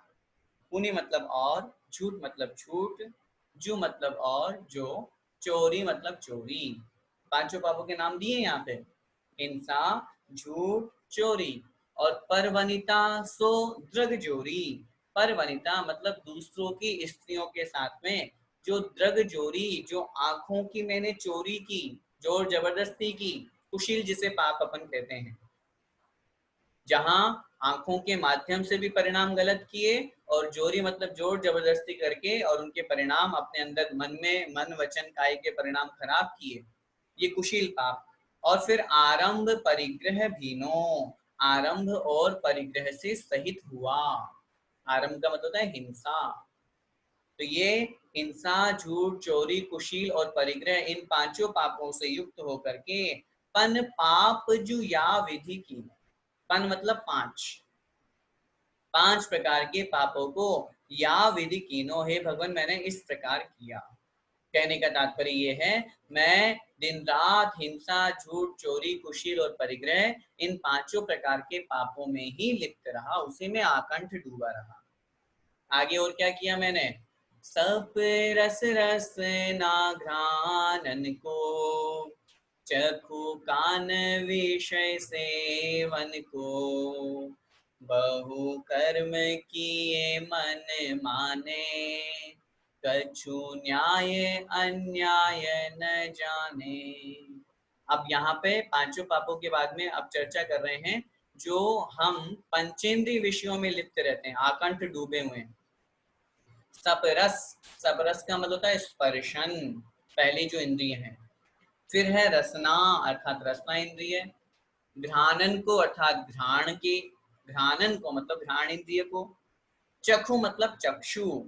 पुनि मतलब और, झूठ मतलब झूठ, जू मतलब और, जो, चोरी मतलब चोरी। पांचों पापों के नाम दिए यहाँ पे, हिंसा, झूठ, चोरी। और परवनिता सो द्रग जोरी। परवनिता मतलब दूसरों की स्त्रियों के साथ में जो द्रग जोरी, जो आंखों की मैंने चोरी की, जोर जबरदस्ती की, कुशील जिसे पाप अपन कहते हैं, जहां आंखों के माध्यम से भी परिणाम गलत किए और जोरी मतलब जोर जबरदस्ती करके और उनके परिणाम अपने अंदर मन में, मन वचन काय के परिणाम खराब किए, ये कुशील पाप। और फिर आरंभ परिग्रह भीनो, आरंभ और परिग्रह से सहित हुआ। आरंभ का मतलब है हिंसा। तो ये हिंसा, झूठ, चोरी, कुशील और परिग्रह, इन पांचों पापों से युक्त होकर के पन पाप जु या विधि की। पन मतलब पांच, पांच प्रकार के पापों को या विधि कीनो, हे भगवान मैंने इस प्रकार किया। कहने का तात्पर्य ये है, मैं दिन रात हिंसा, झूठ, चोरी, कुशील और परिग्रह, इन पांचों प्रकार के पापों में ही लिप्त रहा, उसी में आकंठ डूबा रहा। आगे और क्या किया मैंने, सप रस रस ना घ्राणन को, चखु कान विषय सेवन को, बहु कर्म किए मन माने, कछु न्याय अन्याय न जाने। अब यहाँ पे पांचों पापों के बाद में अब चर्चा कर रहे हैं जो हम पंचेंद्रिय विषयों में लिप्त रहते हैं, आकंठ डूबे हुए हैं। सपरस, सपरस का मतलब होता है स्पर्शन, पहली जो इंद्रिय है। फिर है रसना अर्थात रसना इंद्रिय, घ्राणन को अर्थात घ्राण की, घ्राणन को मतलब घ्राण इंद्रिय को, चक्षु मतलब चक्षु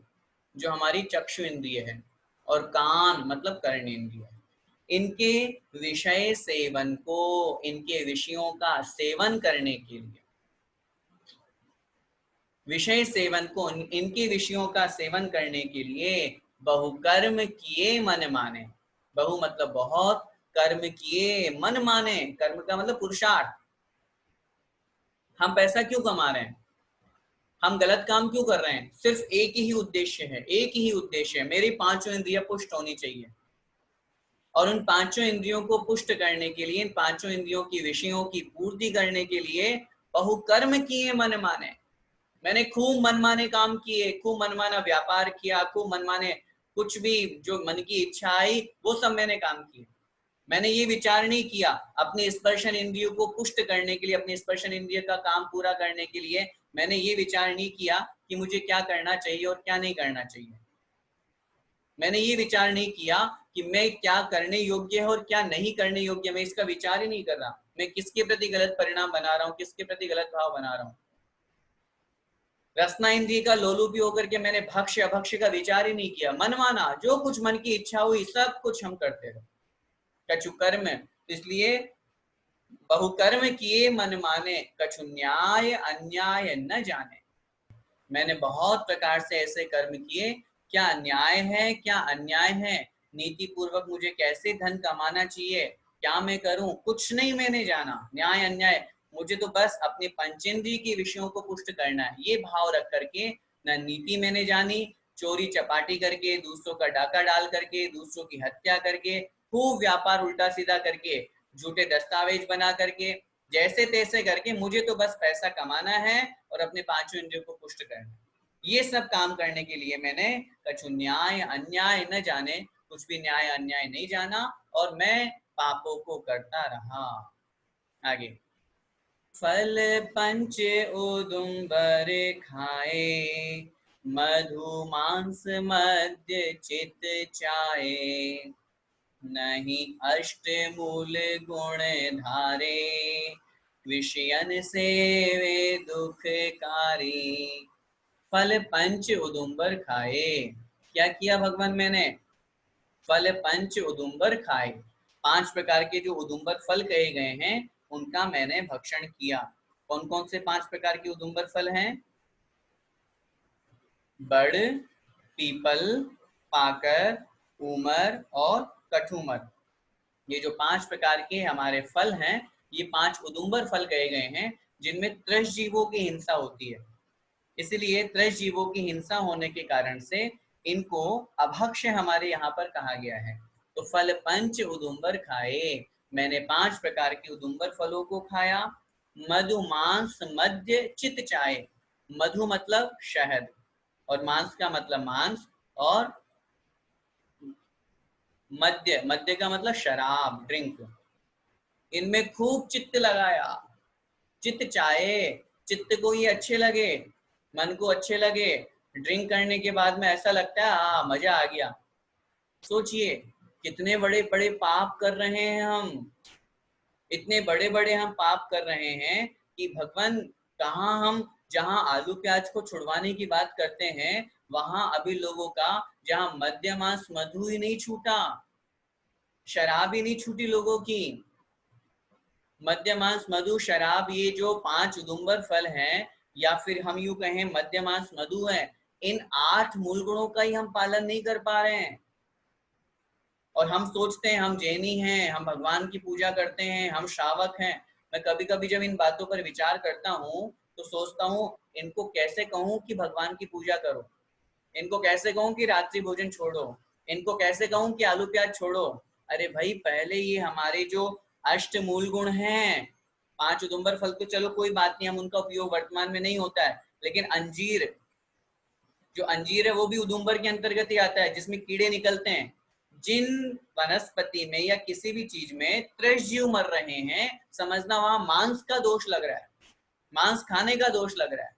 जो हमारी चक्षु इंद्रिय है, और कान मतलब कर्ण इंद्रिय। इनके विषय सेवन को, इनके विषयों का सेवन करने के लिए, विषय सेवन को, इनके विषयों का सेवन करने के लिए बहुकर्म किए मन माने। बहु मतलब बहुत, कर्म किए मन माने, कर्म का मतलब पुरुषार्थ। हम पैसा क्यों कमा रहे हैं, हम गलत काम क्यों कर रहे हैं, सिर्फ एक ही उद्देश्य है, एक ही उद्देश्य है, मेरी पांचों इंद्रियां पुष्ट होनी चाहिए। और उन पांचों इंद्रियों को पुष्ट करने के लिए, इन पांचों इंद्रियों की विषयों की पूर्ति करने के लिए बहुकर्म किए मन माने। मैंने खूब मनमाने काम किए, खूब मनमाना व्यापार किया, खूब मनमाने कुछ भी जो मन की इच्छा आई वो सब मैंने काम किए। मैंने ये विचार नहीं किया अपने स्पर्शन इंद्रियों को पुष्ट करने के लिए, अपने स्पर्शन इंद्रिय का काम पूरा करने के लिए मैंने ये विचार नहीं किया कि मुझे क्या करना चाहिए और क्या नहीं करना चाहिए। मैंने ये विचार नहीं किया कि मैं क्या करने योग्य है और क्या नहीं करने योग्य, मैं इसका विचार ही नहीं कर रहा। मैं किसके प्रति गलत परिणाम बना रहा हूँ, किसके प्रति गलत भाव बना रहा हूँ। रसना इंद्रिय का लोलुपी होकर के मैंने भक्ष्य अभक्ष्य का विचार ही नहीं किया, मन माना, जो कुछ मन की इच्छा हुई सब कुछ हम करते रहे। कछु कर्म, इसलिए बहुकर्म किए मन माने, कछु न्याय अन्याय न जाने। मैंने बहुत प्रकार से ऐसे कर्म किए, क्या न्याय है क्या अन्याय है, नीति पूर्वक मुझे कैसे धन कमाना चाहिए, क्या मैं करूं, कुछ नहीं मैंने जाना। न्याय अन्याय, मुझे तो बस अपने पंचेंद्रिय के विषयों को पुष्ट करना है, ये भाव रख करके न नीति मैंने जानी, चोरी चपाटी करके, दूसरों का डाका डाल करके, दूसरों की हत्या करके, खूब व्यापार उल्टा सीधा करके, झूठे दस्तावेज बना करके, जैसे तैसे करके मुझे तो बस पैसा कमाना है और अपने पांचों इंद्रियों को पुष्ट करना। ये सब काम करने के लिए मैंने कछु न्याय अन्याय न जाने, कुछ भी न्याय अन्याय नहीं जाना और मैं पापों को करता रहा। आगे, फल पंच उदुम्बर खाए, मधु मांस मद्य चित चाये, नहीं अष्ट मूल गुण धारे, विषयन सेवे दुखकारी। फल पंच उदुम्बर खाए, क्या किया भगवान मैंने? फल पंच उदुम्बर खाए, 5 प्रकार के जो उदुम्बर फल कहे गए हैं उनका मैंने भक्षण किया। कौन कौन से 5 प्रकार के उदुम्बर फल हैं? बड़, पीपल, पाकर, उमर और कठूमर। ये जो 5 प्रकार के हमारे फल हैं, ये 5 उदुम्बर फल कहे गए हैं जिनमें त्रस जीवों की हिंसा होती है। इसलिए त्रस जीवों की हिंसा होने के कारण से इनको अभक्ष्य हमारे यहाँ पर कहा गया है। तो फल पंच उदुम्बर खाए, मैंने 5 प्रकार के उदुम्बर फलों को खाया। मधु मांस मद्य चित चाय, मधु मतलब शहद और मांस का मतलब मांस, और मद्य, मद्य का मतलब शराब, ड्रिंक, इनमें खूब चित्त लगाया। चित्त चाहे, चित्त को ये अच्छे लगे, मन को अच्छे लगे, ड्रिंक करने के बाद में ऐसा लगता है हाँ मजा आ गया। सोचिए कितने बड़े बड़े पाप कर रहे हैं हम, इतने बड़े बड़े हम पाप कर रहे हैं कि भगवान कहाँ हम, जहाँ आलू प्याज को छुड़वाने की बात करते हैं वहां अभी लोगों का, जहाँ मद्य मांस मधु ही नहीं छूटा, शराब ही नहीं छूटी लोगों की। मद्य मांस मधु शराब, ये जो 5 उदुम्बर फल हैं, या फिर हम यूं कहें मद्य मांस मधु है, इन 8 मूल गुणों का ही हम पालन नहीं कर पा रहे हैं। और हम सोचते हैं हम जैनी हैं, हम भगवान की पूजा करते हैं, हम श्रावक हैं। मैं कभी कभी जब इन बातों पर विचार करता हूँ तो सोचता हूँ इनको कैसे कहूँ कि भगवान की पूजा करो, इनको कैसे कहूँ कि रात्रि भोजन छोड़ो, इनको कैसे कहूँ कि आलू प्याज छोड़ो। अरे भाई पहले ये हमारे जो अष्ट मूल गुण हैं, 5 उदुम्बर फल तो चलो कोई बात नहीं, हम उनका उपयोग वर्तमान में नहीं होता है, लेकिन अंजीर, जो अंजीर है वो भी उदुम्बर के अंतर्गत ही आता है, जिसमें कीड़े निकलते हैं। जिन वनस्पति में या किसी भी चीज में त्रस जीव मर रहे हैं, समझना वहां मांस का दोष लग रहा है, मांस खाने का दोष लग रहा है।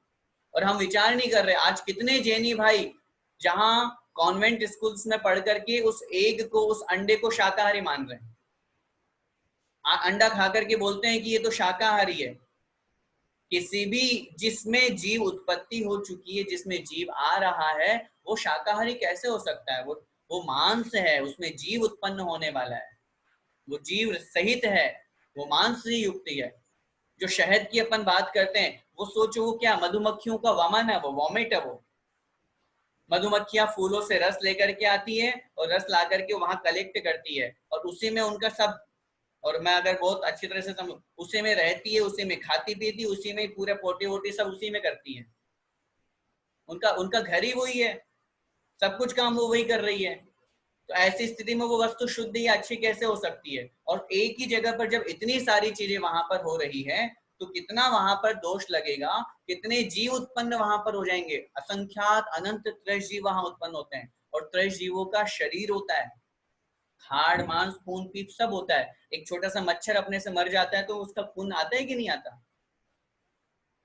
और हम विचार नहीं कर रहे। आज कितने जैनी भाई जहां कॉन्वेंट स्कूल्स में पढ़ करके उस एग को, उस अंडे को शाकाहारी मान रहे हैं, अंडा खा करके बोलते हैं कि ये तो शाकाहारी है। किसी भी जिसमें जीव उत्पत्ति हो चुकी है, जिसमें जीव आ रहा है, वो शाकाहारी कैसे हो सकता है? वो मांस है, उसमें जीव उत्पन्न होने वाला है, वो जीव सहित है, वो मांस से युक्त है। जो शहद की अपन बात करते हैं, वो सोचो वो क्या, मधुमक्खियों का वमन है, वो वॉमिट है। वो मधुमक्खियां फूलों से रस लेकर के आती है और रस ला करके वहां कलेक्ट करती है और उसी में उनका सब, और मैं अगर बहुत अच्छी तरह से समझ, उसी में रहती है, उसी में खाती पीती, उसी में पूरे पोटी वोटी सब उसी में करती है। उनका उनका घर ही वही है, सब कुछ काम वो वही कर रही है। तो ऐसी स्थिति में वो वस्तु शुद्ध या अच्छी कैसे हो सकती है? और एक ही जगह पर जब इतनी सारी चीजें वहां पर हो रही है तो कितना वहां पर दोष लगेगा, कितने जीव उत्पन्न वहां पर हो जाएंगे। असंख्यात अनंत त्रैश जीव वहां उत्पन्न होते हैं और त्रैश जीवों का शरीर होता है, हाड़ मांस खून पीप सब होता है। एक छोटा सा मच्छर अपने से मर जाता है तो उसका खून आता है कि नहीं आता?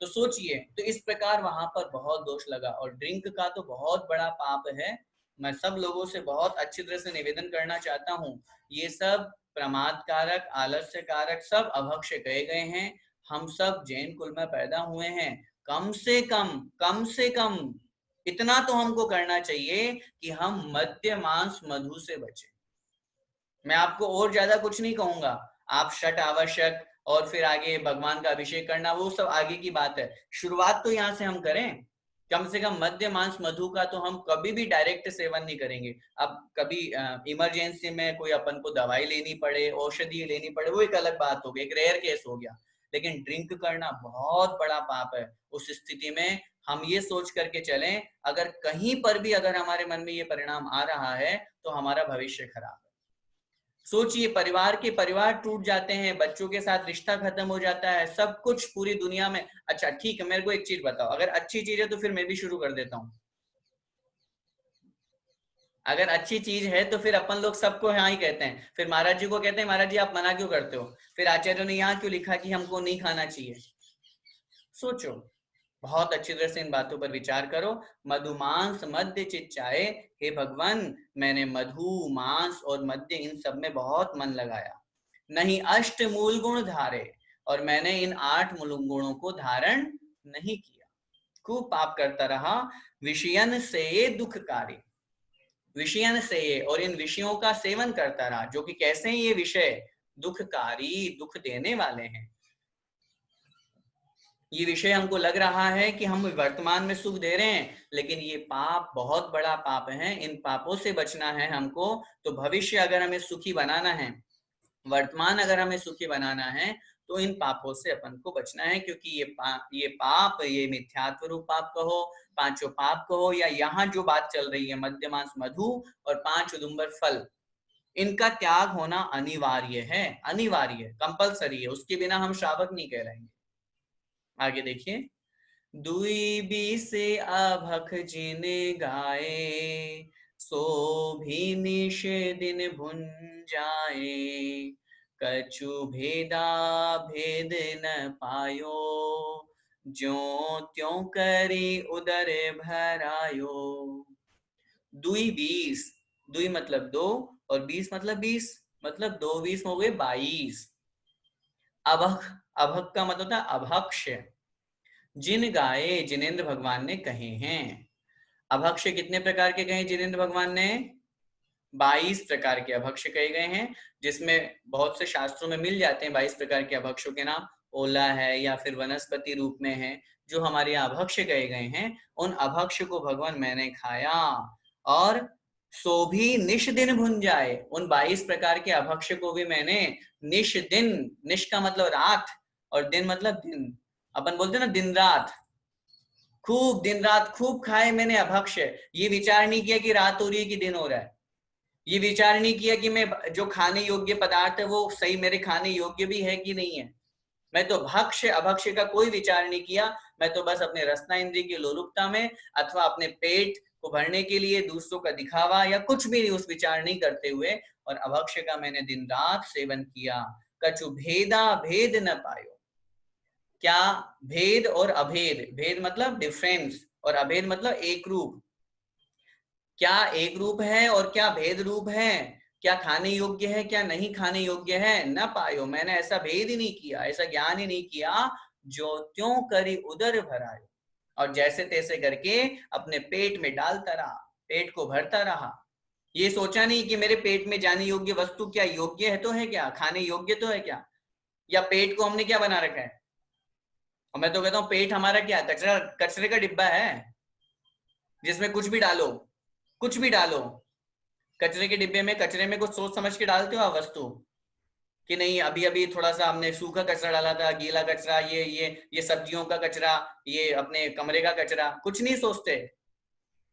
तो सोचिए, तो इस प्रकार वहां पर बहुत दोष लगा। और ड्रिंक का तो बहुत बड़ा पाप है। मैं सब लोगों से बहुत अच्छी तरह से निवेदन करना चाहता हूँ, ये सब प्रमाद कारक, आलस्य कारक, सब अभक्ष्य कहे गए हैं। हम सब जैन कुल में पैदा हुए हैं, कम से कम इतना तो हमको करना चाहिए कि हम मद्य मांस मधु से बचें। मैं आपको और ज्यादा कुछ नहीं कहूंगा। आप षट आवश्यक और फिर आगे भगवान का अभिषेक करना वो सब आगे की बात है। शुरुआत तो यहाँ से हम करें। कम से कम मद्य मांस मधु का तो हम कभी भी डायरेक्ट सेवन नहीं करेंगे। अब कभी इमरजेंसी में कोई अपन को दवाई लेनी पड़े, औषधि लेनी पड़े, वो एक अलग बात हो गई, एक रेयर केस हो गया। लेकिन ड्रिंक करना बहुत बड़ा पाप है। उस स्थिति में हम ये सोच करके चलें, अगर कहीं पर भी अगर हमारे मन में ये परिणाम आ रहा है तो हमारा भविष्य खराब। सोचिए, परिवार टूट जाते हैं, बच्चों के साथ रिश्ता खत्म हो जाता है, सब कुछ पूरी दुनिया में। अच्छा ठीक है, मेरे को एक चीज बताओ, अगर अच्छी चीज है तो फिर मैं भी शुरू कर देता हूँ। अगर अच्छी चीज है तो फिर अपन लोग सबको हाँ ही कहते हैं, फिर महाराज जी को कहते हैं महाराज जी आप मना क्यों करते हो? फिर आचार्यों ने यहाँ क्यों लिखा कि हमको नहीं खाना चाहिए? सोचो, बहुत अच्छी तरह से इन बातों पर विचार करो। मधुमांस मध्य चिच्चाए, हे भगवान मैंने मधु मांस और मध्य इन सब में बहुत मन लगाया। नहीं अष्ट मूल गुण धारे, और मैंने इन 8 मूल गुणों को धारण नहीं किया। खूब पाप करता रहा। विषयन से दुखकारी, विषयन से, और इन विषयों का सेवन करता रहा, जो कि कैसे हैं ये विषय? दुखकारी, दुख देने वाले हैं। ये विषय हमको लग रहा है कि हम वर्तमान में सुख दे रहे हैं, लेकिन ये पाप बहुत बड़ा पाप है। इन पापों से बचना है हमको। तो भविष्य अगर हमें सुखी बनाना है, वर्तमान अगर हमें सुखी बनाना है, तो इन पापों से अपन को बचना है। क्योंकि ये पाप, ये मिथ्यात्व रूप पाप कहो, पांचों पाप कहो, या यहाँ जो बात चल रही है मद्य मांस मधु और 5 उदुम्बर फल, इनका त्याग होना अनिवार्य है, अनिवार्य, कंपलसरी है। उसके बिना हम श्रावक नहीं कहलाएंगे। आगे देखिए, दुई बी से अभख जिन गाए, सो भी निश दिन भुन जाए। कछु भेदा भेद न पायो, ज्यों त्यों करी उदर भरायो। दुई 20, दुई मतलब 2 और 20 मतलब 20, मतलब 2 20 हो गए 22। अभख, अभक का मतलब था अभक्ष। जिन गाए, जिनेंद्र भगवान ने कहे हैं। अभक्ष कितने प्रकार के कहे जिनेंद्र भगवान ने? 22 प्रकार के अभक्ष कहे गए हैं, जिसमें बहुत से शास्त्रों में मिल जाते हैं 22 प्रकार के अभक्षों के नाम। ओला है या फिर वनस्पति रूप में है, जो हमारे यहाँ अभक्ष कहे गए हैं। उन अभक्ष को भगवान मैंने खाया, और सो भी निश दिन भुन जाए। उन 22 प्रकार के अभक्ष को भी मैंने निश दिन, निश का मतलब रात और दिन मतलब दिन, अपन बोलते ना दिन रात, खूब दिन रात खूब खाए मैंने अभक्ष। ये विचार नहीं किया कि रात हो रही है कि दिन हो रहा है। ये विचार नहीं किया कि मैं जो खाने योग्य पदार्थ है वो सही मेरे खाने योग्य भी है कि नहीं है। मैं तो भक्ष्य अभक्ष्य का कोई विचार नहीं किया। मैं तो बस अपने रसना इंद्रिय की लोलुपता में, अथवा अपने पेट को भरने के लिए दूसरों का दिखावा या कुछ भी नहीं, उस विचार नहीं करते हुए, और अभक्ष्य का मैंने दिन रात सेवन किया। कछु भेदा भेद न पायो। क्या भेद और अभेद, भेद मतलब डिफरेंस और अभेद मतलब एक रूप, क्या एक रूप है और क्या भेद रूप है, क्या खाने योग्य है क्या नहीं खाने योग्य है, न पायो। मैंने ऐसा भेद ही नहीं किया, ऐसा ज्ञान ही नहीं किया। जो त्यों करी उदर भरायो, और जैसे तैसे करके अपने पेट में डालता रहा, पेट को भरता रहा। ये सोचा नहीं कि मेरे पेट में जाने योग्य वस्तु क्या योग्य है, तो है क्या खाने योग्य तो है क्या, या पेट को हमने क्या बना रखा है। और मैं तो कहता हूँ पेट हमारा क्या कचरा, कचरे का डिब्बा है, जिसमें कुछ भी डालो, कुछ भी डालो। कचरे के डिब्बे में कचरे में कुछ सोच समझ के डालते हो आप वस्तु, कि नहीं अभी अभी थोड़ा सा हमने सूखा कचरा डाला था, गीला कचरा, ये सब्जियों का कचरा, ये अपने कमरे का कचरा, कुछ नहीं सोचते।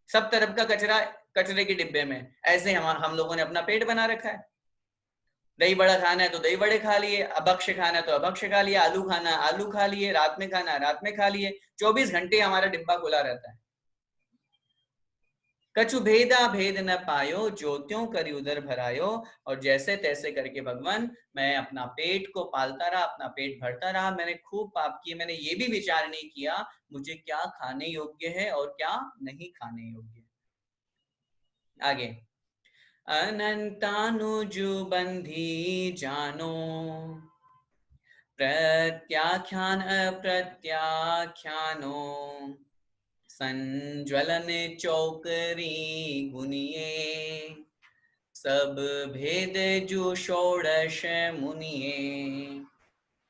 सब तरफ का कचरा कचरे के डिब्बे में। ऐसे हम लोगों ने अपना पेट बना रखा है। दही बड़ा खाना है तो दही बड़े खा लिए, अभक्ष्य खाना है तो अभक्ष्य खा लिया, आलू खाना है आलू खा लिए, रात में खाना है रात में खा लिए। 24 घंटे हमारा डिब्बा खुला रहता है। कछु भेदा भेद न पायो, ज्योत्यों करी उदर भरायो। और जैसे तैसे करके भगवान मैं अपना पेट को पालता रहा, अपना पेट भरता रहा। मैंने खूब पाप किए, मैंने ये भी विचार नहीं किया मुझे क्या खाने योग्य है और क्या नहीं खाने योग्य। आगे, अनंतानुजु बंधी जानो, प्रत्याख्यान अप्रत्याख्यानो, संज्वलन चौकरी गुनिये, सब भेद जो षोडश मुनिये।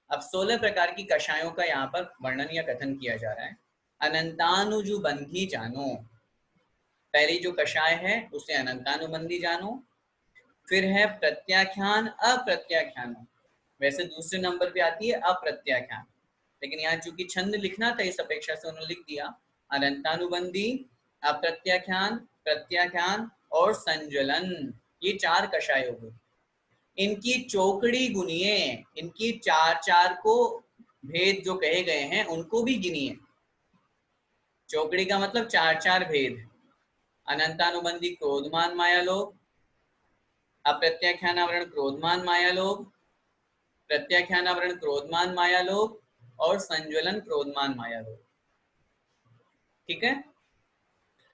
अब 16 प्रकार की कषायों का यहाँ पर वर्णन या कथन किया जा रहा है। अनंतानुजु बंधी जानो, पहली जो कषाय है उसे अनंतानुबंधी जानो। फिर है प्रत्याख्यान अप्रत्याख्यानो, वैसे दूसरे नंबर पे आती है अप्रत्याख्यान, लेकिन यहाँ चूंकि छंद लिखना था इस अपेक्षा से उन्होंने लिख दिया अनंतानुबंधी, अप्रत्याख्यान, प्रत्याख्यान और संज्वलन। ये 4 कषाय हो गए। इनकी चौकड़ी गुनिए, इनकी 4 को भेद जो कहे गए हैं उनको भी गिनिए। चौकड़ी का मतलब 4 भेद। अनंतानुबंधी क्रोधमान माया लोग, अप्रत्याख्यानावरण क्रोधमान माया लोग, प्रत्याख्यानावरण क्रोधमान माया लोग, और संज्वलन क्रोधमान माया रोग। ठीक है,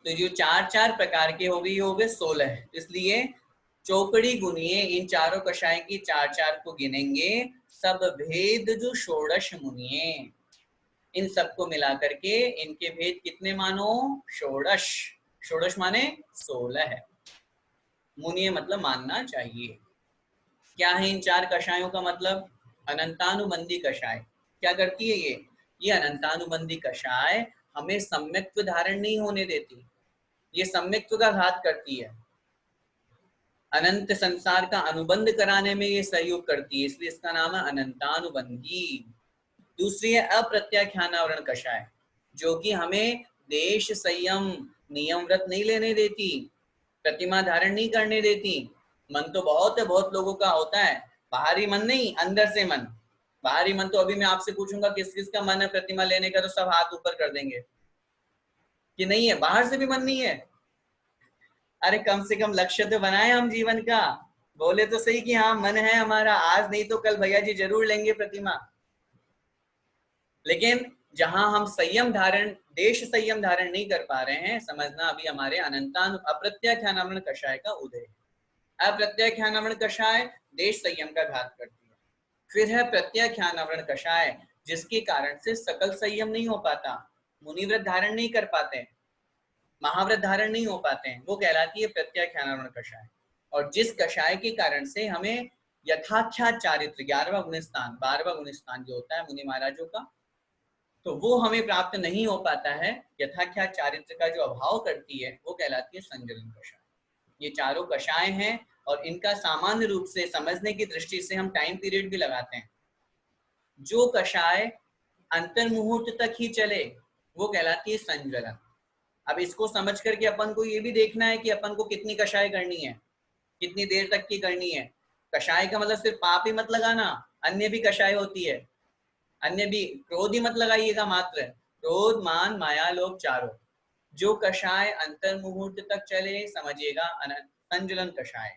तो जो चार चार प्रकार के हो गए, ये हो गए 16 है। इसलिए चौकड़ी गुनिए, इन चारों कषाय की चार चार को गिनेंगे, सब भेद जो षोडश मुनिये, इन सबको मिला करके इनके भेद कितने मानो? षोडश। षोडश माने 16 है। मुनिये मतलब मानना चाहिए। क्या है इन चार कषायों का मतलब? अनंतानुबंधी कषाय। क्या करती है ये अनंतानुबंधी कषाय हमें सम्यक्त्व धारण नहीं होने देती, ये सम्यक्त्व का घात करती है, अनंत संसार का अनुबंध कराने में ये सहयोग करती है, इसलिए इसका नाम है अनंतानुबंधी। दूसरी है अप्रत्याख्यानावरण कषाय, जो कि हमें देश संयम नियम व्रत नहीं लेने देती, प्रतिमा धारण नहीं करने देती। मन तो बहुत है, बहुत लोगों का होता है, बाहरी मन नहीं, अंदर से मन। बाहरी मन तो अभी मैं आपसे पूछूंगा किस किस का मन है प्रतिमा लेने का, तो सब हाथ ऊपर कर देंगे कि नहीं है, बाहर से भी मन नहीं है। अरे कम से कम लक्ष्य तो बनाए हम जीवन का, बोले तो सही कि हाँ मन है हमारा, आज नहीं तो कल भैया जी जरूर लेंगे प्रतिमा। लेकिन जहां हम संयम धारण, देश संयम धारण नहीं कर पा रहे हैं, समझना अभी हमारे अनंतान अप्रत्याख्यानावरण कषाय का उदय है। अप्रत्याख्यानावरण कषाय देश संयम का घात करती है। फिर है प्रत्याख्यानावरण कषाय, जिसके कारण से सकल संयम नहीं हो पाता, मुनिव्रत धारण नहीं कर पाते, महाव्रत धारण नहीं हो पाते हैं, वो कहलाती है प्रत्याख्यानावरण कषाय। और जिस कषाय के कारण से हमें यथाख्यात चारित्र 11वां गुणस्थान 12वां गुणस्थान जो होता है मुनि महाराजों का, तो वो हमें प्राप्त नहीं हो पाता है, यथाख्यात चारित्र का जो अभाव करती है, वो कहलाती है संज्वलन कषाय। ये चारों कषाय हैं, और इनका सामान्य रूप से समझने की दृष्टि से हम टाइम पीरियड भी लगाते हैं। जो कषाय अंतर्मुहूर्त तक ही चले वो कहलाती है संज्वलन। अब इसको समझ करके अपन को ये भी देखना है कि अपन को कितनी कषाय करनी है, कितनी देर तक की करनी है। कषाय का मतलब सिर्फ पाप ही मत लगाना, अन्य भी कषाय होती है, अन्य भी। क्रोध ही मत लगाइएगा मात्र, क्रोध मान माया लोभ चारों। जो कषाय अंतर मुहूर्त तक चले समझिएगा संज्वलन कषाय।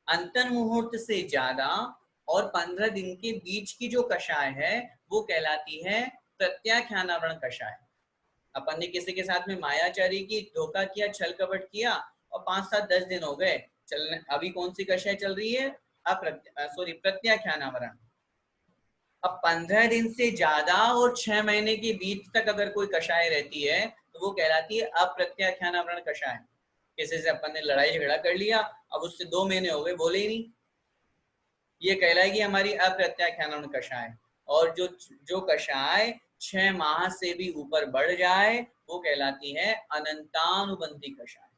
अंतर मुहूर्त से ज्यादा और 15 दिन के बीच की जो कषाय है वो कहलाती है प्रत्याख्यानावरण कषाय। अपन ने किसी के साथ में मायाचारी की, धोखा किया, छल कपट किया, और 5-7-10 दिन हो गए चलने, अभी कौन सी कषाय चल रही है? प्रत्याख्यानावरण। अब 15 दिन से ज्यादा और 6 महीने के बीच तक अगर कोई कषाय रहती है तो वो कहलाती है अप्रत्याख्यानावरण कषाय। किसी से अपन ने लड़ाई झगड़ा कर लिया, अब उससे 2 महीने हो गए, बोले ही नहीं, ये कहलाएगी हमारी अप्रत्याख्यानावरण कषाय। और जो कषाय 6 माह से भी ऊपर बढ़ जाए वो कहलाती है अनंतानुबंधी कषाय।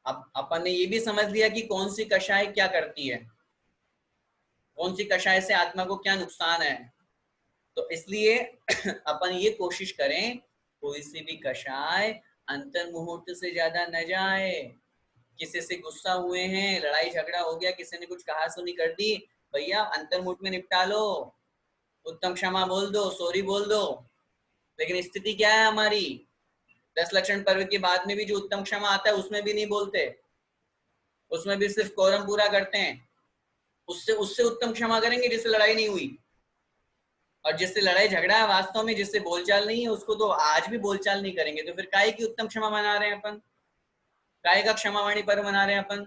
अब अपन ने ये भी समझ लिया कि कौन सी कषाय क्या करती है, कौन सी कषाय से आत्मा को क्या नुकसान है। तो इसलिए अपन ये कोशिश करें कोई सी भी कषाय अंतर मुहूर्त से ज्यादा न जाए। किसी से गुस्सा हुए हैं, लड़ाई झगड़ा हो गया, किसी ने कुछ कहा सुनी कर दी, भैया अंतर मुहूर्त में निपटा लो, उत्तम क्षमा बोल दो, सॉरी बोल दो। लेकिन स्थिति क्या है हमारी, 10 लक्षण पर्व के बाद में भी जो उत्तम क्षमा आता है उसमें भी नहीं बोलते, उसमें भी सिर्फ कोरम पूरा करते हैं। उससे उससे उत्तम क्षमा करेंगे जिससे लड़ाई नहीं हुई, और जिससे लड़ाई झगड़ा है वास्तव में, जिससे बोलचाल नहीं है, उसको तो आज भी बोलचाल नहीं करेंगे। तो फिर काहे की उत्तम क्षमा मना रहे हैं अपन, काहे का क्षमावाणी पर्व मना रहे हैं अपन।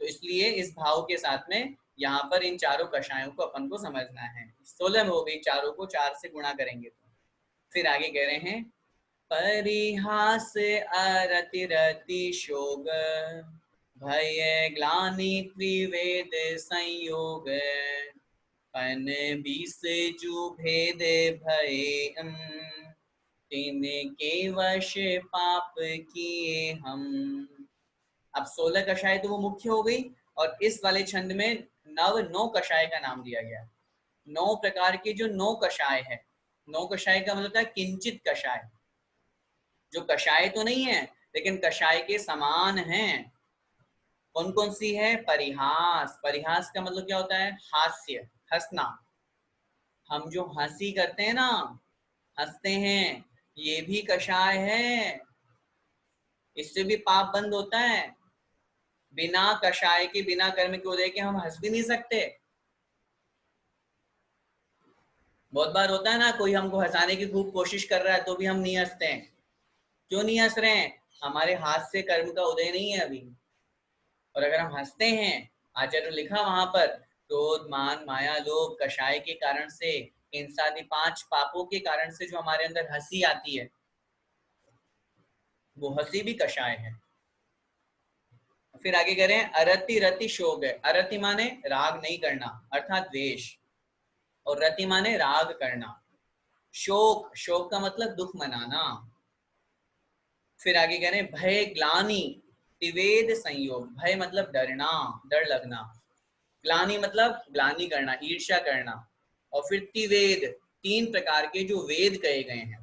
तो इसलिए इस भाव के साथ में यहाँ पर इन चारों कषायों को अपन को समझना है। 16 हो गई, चारों को 4 से गुणा करेंगे तो फिर आगे कह रहे हैं परिहास अरति रति शोग भय ग्लानि त्रिवेद संयोग पन बीस जू भेद भय तीन के वश पाप किए हम। अब 16 कषाय तो वो मुख्य हो गई, और इस वाले छंद में 9 कषाय का नाम दिया गया। 9 प्रकार के जो 9 कषाय है, 9 कषाय का मतलब है किंचित कषाय, जो कषाय तो नहीं है लेकिन कषाय के समान हैं। कौन कौन सी है? परिहास। परिहास का मतलब क्या होता है? हास्य, हंसना। हम जो हंसी करते हैं ना, हंसते हैं, ये भी कषाय है, इससे भी पाप बंद होता है। बिना कषाय के, बिना कर्म के उदय के हम हंस भी नहीं सकते। बहुत बार होता है ना, कोई हमको हंसाने की खूब कोशिश कर रहा है तो भी हम नहीं हंसते हैं। क्यों नहीं हंस रहे हैं? हमारे हाथ से कर्म का उदय नहीं है अभी। और अगर हम हंसते हैं, आचार्य ने लिखा वहां पर, क्रोध मान माया लोभ कषाय के कारण से, इन सारी 5 पापों के कारण से जो हमारे अंदर हंसी आती है, वो हंसी भी कषाय है। फिर आगे कह रहे हैं अरति रति शोक है। अरति माने राग नहीं करना अर्थात द्वेष, और रति माने राग करना। शोक, शोक का मतलब दुख मनाना। फिर आगे कह रहे हैं भय ग्लानि तिवेद संयोग। भय मतलब डरना, डर लगना। ग्लानि मतलब ग्लानि करना, ईर्ष्या करना। और फिर तिवेद, 3 प्रकार के जो वेद कहे गए हैं।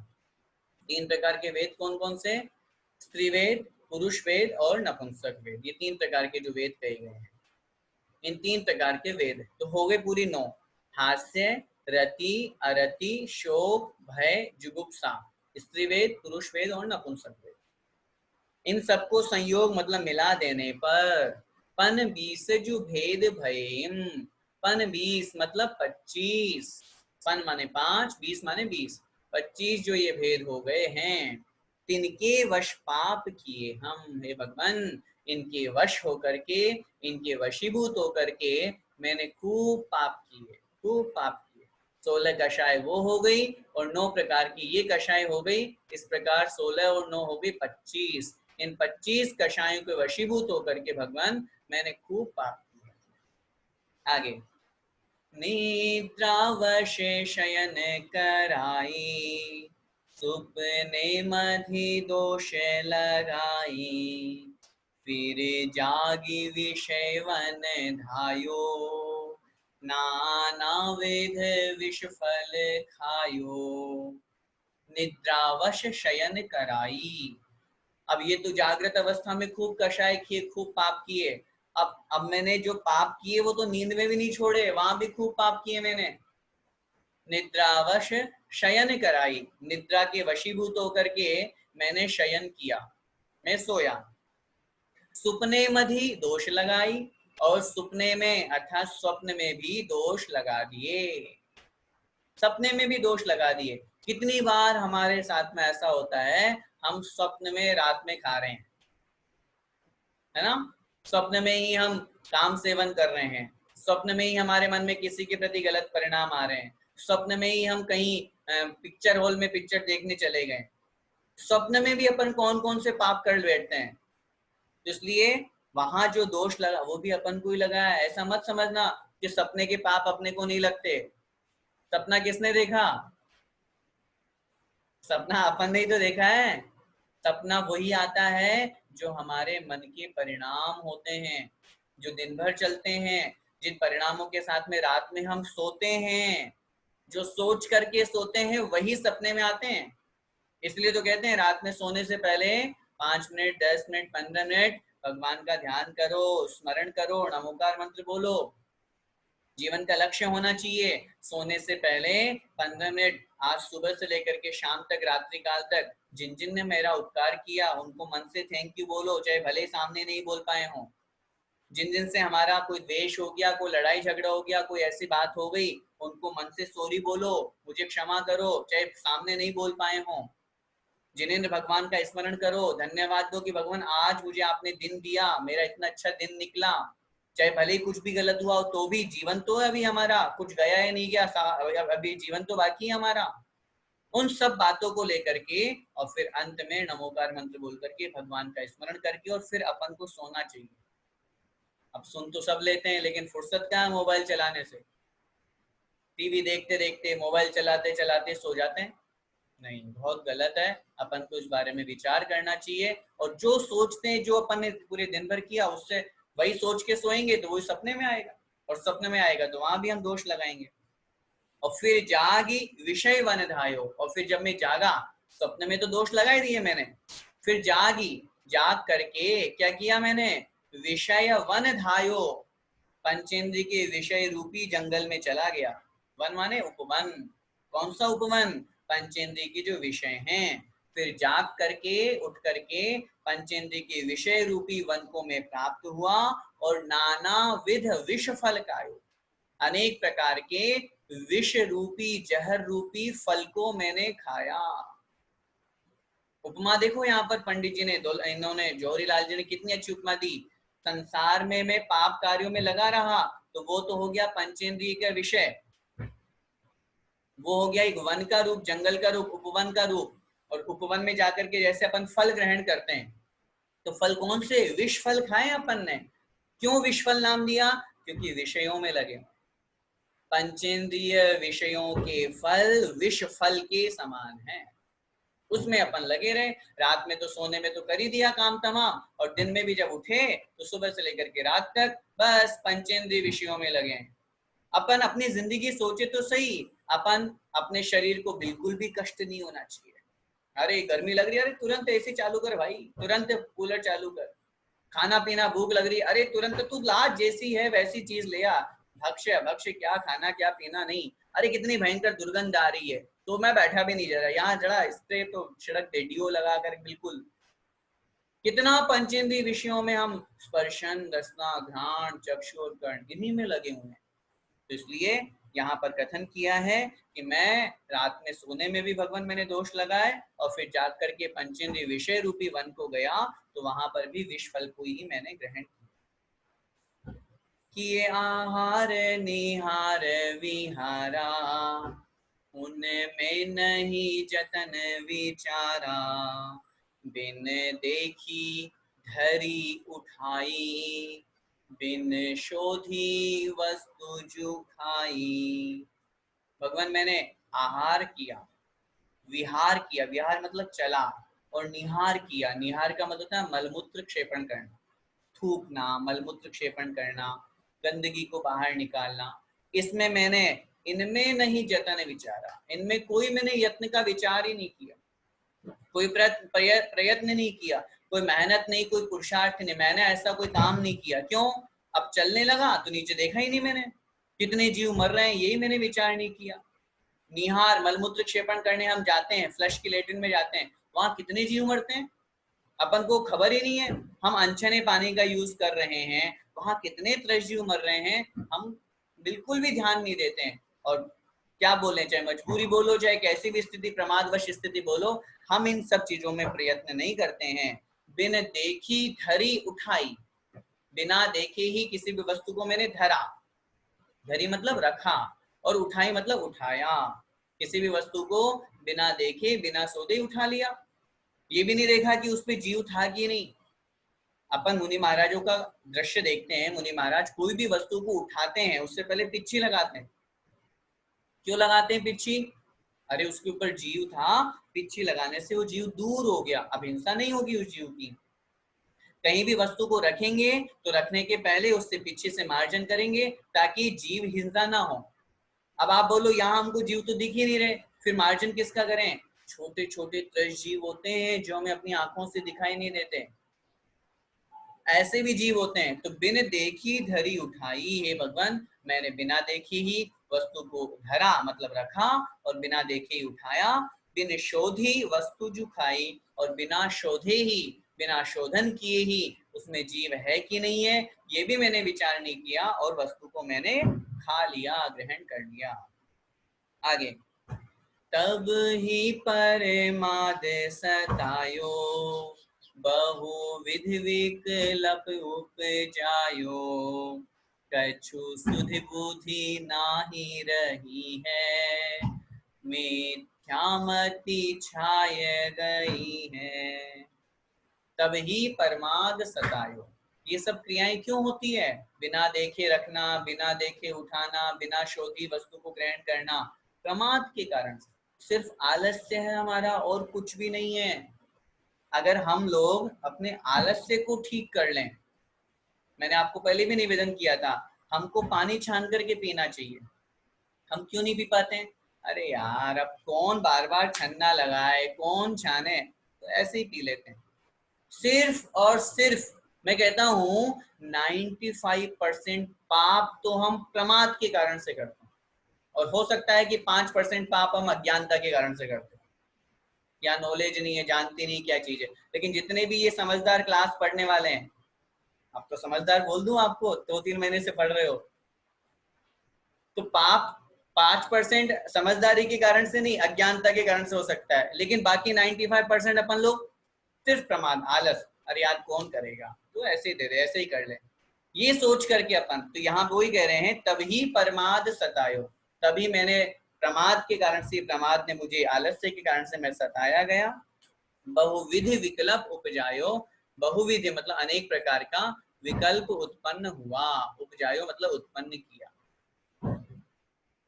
3 प्रकार के वेद कौन कौन से? स्त्रीवेद, पुरुष वेद और नपुंसक वेद। ये 3 प्रकार के जो वेद कहे गए हैं, इन 3 प्रकार के वेद तो हो गए पूरी 9। हास्य, रति, अरति, शोक, भय, जुगुप्सा, स्त्रीवेद, पुरुष वेद और नपुंसक वेद। इन सबको संयोग मतलब मिला देने पर पन 20 जो भेद भयम। पन 20 मतलब 25। पन माने 5, 20 माने 20, 25 जो ये भेद हो गए हैं, तिनके वश पाप किए हम। हे भगवान, इनके वश होकर के, इनके वशीभूत होकर के मैंने खूब पाप किए, खूब पाप किए। 16 कषाय वो हो गई और 9 प्रकार की ये कषाय हो गई। इस प्रकार 16 और 9 हो गई 25। इन 25 कषायों के वशीभूत होकर के भगवान मैंने खूब पाप किया। आगे निद्रावशे शयन कराई, सुपने मधि दोष लगाई, फिर जागी विषय वन धायो, नाना विध विष फल खायो। निद्रावश शयन कराई। अब ये तो जागृत अवस्था में खूब कषाय किए, खूब पाप किए। अब मैंने जो पाप किए वो तो नींद में भी नहीं छोड़े, वहां भी खूब पाप किए मैंने। निद्रावश शयन कराई, निद्रा के वशीभूत होकर के मैंने शयन किया, मैं सोया। सुपने मधि दोष लगाई, और सुपने में अर्थात स्वप्न में भी दोष लगा दिए। सपने में भी दोष लगा दिए। कितनी बार हमारे साथ में ऐसा होता है, हम स्वप्न में रात में खा रहे हैं, है ना? स्वप्न में ही हम काम सेवन कर रहे हैं, स्वप्न में ही हमारे मन में किसी के प्रति गलत परिणाम आ रहे हैं, स्वप्न में ही हम कहीं पिक्चर हॉल में पिक्चर देखने चले गए। स्वप्न में भी अपन कौन कौन से पाप कर बैठते हैं। इसलिए वहां जो दोष लगा वो भी अपन को ही लगा है। ऐसा मत समझना कि सपने के पाप अपने को नहीं लगते। सपना किसने देखा? सपना अपन ने ही तो देखा है। सपना वही आता है जो हमारे मन के परिणाम होते हैं, जो दिन भर चलते हैं, जिन परिणामों के साथ में रात में हम सोते हैं, जो सोच करके सोते हैं वही सपने में आते हैं। इसलिए तो कहते हैं रात में सोने से पहले 5 मिनट, 10 मिनट, 15 मिनट भगवान का ध्यान करो, स्मरण करो, नमोकार मंत्र बोलो। जीवन का लक्ष्य होना चाहिए सोने से पहले 15 मिनट, आज सुबह से लेकर के शाम तक, रात्रि काल तक, जिन जिन ने मेरा उपकार किया उनको मन से थैंक यू बोलो, चाहे भले सामने नहीं बोल पाए हों। जिन जिन से हमारा कोई द्वेष हो गया, कोई लड़ाई झगड़ा हो गया, कोई ऐसी बात हो गई, उनको मन से सॉरी बोलो, मुझे क्षमा करो, चाहे सामने नहीं बोल पाए हों। जिनेंद्र भगवान का स्मरण करो, धन्यवाद दो कि भगवान आज मुझे आपने दिन दिया, मेरा इतना अच्छा दिन निकला। चाहे भले ही कुछ भी गलत हुआ हो तो भी जीवन तो है अभी हमारा, कुछ गया है नहीं गया, अभी जीवन तो बाकी है हमारा। उन सब बातों को लेकर के और फिर अंत में नमोकार मंत्र बोल करके भगवान का स्मरण करके और फिर अपन को सोना चाहिए। अब सुन तो सब लेते हैं लेकिन फुर्सत कहाँ मोबाइल चलाने से। टीवी देखते देखते, मोबाइल चलाते चलाते सो जाते हैं। नहीं, बहुत गलत है। अपन को इस बारे में विचार करना चाहिए, और जो सोचते हैं, जो अपन ने पूरे दिन भर किया उससे वही सोच के सोएंगे तो वही सपने में आएगा, और सपने में आएगा तो वहां भी हम दोष लगाएंगे। और फिर जागी विषय वन धायो, और फिर जब मैं जागा, सपने में तो दोष लगा ही दिए मैंने, फिर जागी, जाग करके क्या किया मैंने? विषय वन धायो, पंचेंद्र के विषय रूपी जंगल में चला गया। वन माने उपवन। कौन सा उपवन? पंचेंद्र के जो विषय हैं। फिर जाग करके, उठ करके पंचेंद्र के विषय रूपी वन को मैं प्राप्त हुआ, और नाना विध विष फल खायो, अनेक प्रकार के विष रूपी जहर रूपी फल को मैंने खाया। उपमा देखो यहाँ पर पंडित जी ने, इन्होंने जौहरीलाल जी ने कितनी अच्छी उपमा दी। संसार में मैं पाप कार्यों में लगा रहा तो वो तो हो गया पंचेंद्रिय का विषय, वो हो गया एक वन का रूप, जंगल का रूप, उपवन का रूप। और उपवन में जाकर के जैसे अपन फल ग्रहण करते हैं, तो फल कौन से? विष फल खाए अपन ने। क्यों विष फल नाम दिया? क्योंकि विषयों में लगे। पंचेंद्रिय विषयों के फल विष फल के समान हैं, उसमें अपन लगे रहे। रात में तो सोने में तो कर ही दिया काम तमाम, और दिन में भी जब उठे तो सुबह से लेकर के रात तक बस पंचेंद्रिय विषयों में लगे हैं। अपन अपनी जिंदगी सोचे तो सही, अपन अपने शरीर को बिल्कुल भी कष्ट नहीं होना चाहिए। अरे गर्मी लग रही है, अरे तुरंत एसी चालू कर भाई, तुरंत कूलर चालू कर। खाना पीना भूख लग रही है, अरे तुरंत तू ला, जैसी है वैसी चीज ले आ। भक्ष्य भक्ष्य क्या खाना क्या पीना नहीं। अरे कितनी भयंकर दुर्गंध आ रही है, तो मैं बैठा भी नहीं जा रहा यहाँ, जरा स्प्रे तो छिड़क दे डीओ लगा कर। बिल्कुल कितना पंचेंद्रिय विषयों में हम स्पर्शन रसना घ्राण चक्षु और कर्ण इन्हीं में लगे हुए हैं। तो इसलिए यहाँ पर कथन किया है कि मैं रात में सोने में भी भगवान मैंने दोष लगाए, और फिर जाग करके पंचेंद्रिय विषय रूपी वन को गया तो वहां पर भी विष फल को ही मैंने ग्रहण किया। किए आहार निहार विहारा, उनमें नहीं जतन विचारा। बिन देखी धरी उठाई, बिन शोधी वस्तु जो खाई। भगवान मैंने आहार किया, विहार किया, विहार मतलब चला, और निहार किया, निहार का मतलब था मलमूत्र क्षेपण करना, थूकना, मलमूत्र क्षेपण करना, गंदगी को बाहर निकालना। इसमें मैंने इनमें नहीं जतन विचारा, इनमें कोई मैंने यत्न का विचार ही नहीं किया, कोई प्रयत्न नहीं किया, कोई मेहनत नहीं, कोई पुरुषार्थ नहीं, मैंने ऐसा कोई काम नहीं किया। क्यों? अब चलने लगा तो नीचे देखा ही नहीं मैंने, कितने जीव मर रहे हैं यही मैंने विचार नहीं किया। निहार मलमूत्र क्षेपण करने हम जाते हैं, फ्लश की लेटरिन में जाते हैं, वहां कितने जीव मरते हैं अपन को खबर ही नहीं है। हम अनछने पानी का यूज कर रहे हैं, वहां कितने त्रैजीव मर रहे हैं, हम बिल्कुल भी ध्यान नहीं देते हैं। और क्या बोले, चाहे मजबूरी बोलो चाहे कैसी भी स्थिति, प्रमादवश स्थिति बोलो, हम इन सब चीजों में प्रयत्न नहीं करते हैं। बिन देखी धरी उठाई, बिना देखे ही किसी भी वस्तु को मैंने धरा, धरी मतलब रखा, और उठाई मतलब उठाया। किसी भी वस्तु को बिना देखे बिना सोचे उठा लिया, ये भी नहीं देखा कि उस पर जीव था कि नहीं। अपन मुनि महाराजों का दृश्य देखते हैं, मुनि महाराज कोई भी वस्तु को उठाते हैं उससे पहले पिच्छी लगाते हैं। क्यों लगाते हैं पिच्छी? अरे उसके ऊपर जीव था, पिच्छी लगाने से वो जीव दूर हो गया, अब हिंसा नहीं होगी उस जीव की। कहीं भी वस्तु को रखेंगे तो रखने के पहले उससे पीछे से मार्जन करेंगे ताकि जीव हिंसा ना हो। अब आप बोलो यहाँ हमको जीव तो दिख ही नहीं रहे, फिर मार्जिन किसका करें? छोटे छोटे त्रस जीव होते हैं जो हमें अपनी आंखों से दिखाई नहीं देते, ऐसे भी जीव होते हैं। तो बिन देखी धरी उठाई, हे भगवान मैंने बिना देखी ही वस्तु को धरा मतलब रखा, और बिना देखे ही उठाया। बिन शोधी वस्तु जो खाई, और बिना शोधे ही, बिना शोधन किए ही उसमें जीव है कि नहीं है ये भी मैंने विचार नहीं किया, और वस्तु को मैंने खा लिया, ग्रहण कर लिया। आगे, तब ही परमाद सतायो, बहु विधि विकल्प उपजायो। कछु सुधि बुद्धि नाही रही है, मिथ्यामति छाय गई है। तब ही परमाद सतायो, ये सब क्रियाएं क्यों होती है? बिना देखे रखना, बिना देखे उठाना, बिना शोधी वस्तु को ग्रहण करना, प्रमाद के कारण से। सिर्फ आलस्य है हमारा और कुछ भी नहीं है। अगर हम लोग अपने आलस्य को ठीक कर लें, मैंने आपको पहले भी निवेदन किया था, हमको पानी छान करके पीना चाहिए। हम क्यों नहीं पी पाते? अरे यार अब कौन बार बार छन्ना लगाए, कौन छाने, तो ऐसे ही पी लेते हैं। सिर्फ और सिर्फ मैं कहता हूं 95% पाप तो हम प्रमाद के कारण से करते हैं, और हो सकता है कि 5% पाप हम अज्ञानता के कारण से करते हैं, या नॉलेज नहीं है, जानते नहीं क्या चीज है। लेकिन जितने भी ये समझदार क्लास पढ़ने वाले हैं, अब तो समझदार बोल दूं आपको, 2-3 महीने से पढ़ रहे हो, तो पाप 5% समझदारी के कारण से नहीं, अज्ञानता के कारण से हो सकता है, लेकिन बाकी 95% अपन लोग सिर्फ प्रमाद, आलस, अरे यार कौन करेगा, तो ऐसे ही दे दे, ऐसे ही कर ले, ये सोच करके अपन। तो यहाँ वो ही कह रहे हैं, तभी प्रमाद सतायो, तभी मैंने प्रमाद के कारण से, प्रमाद ने मुझे आलस्य के कारण से मैं सताया गया। बहुविधि विकल्प उपजायो, बहुविधि मतलब अनेक प्रकार का विकल्प उत्पन्न हुआ, उपजायो मतलब उत्पन्न किया।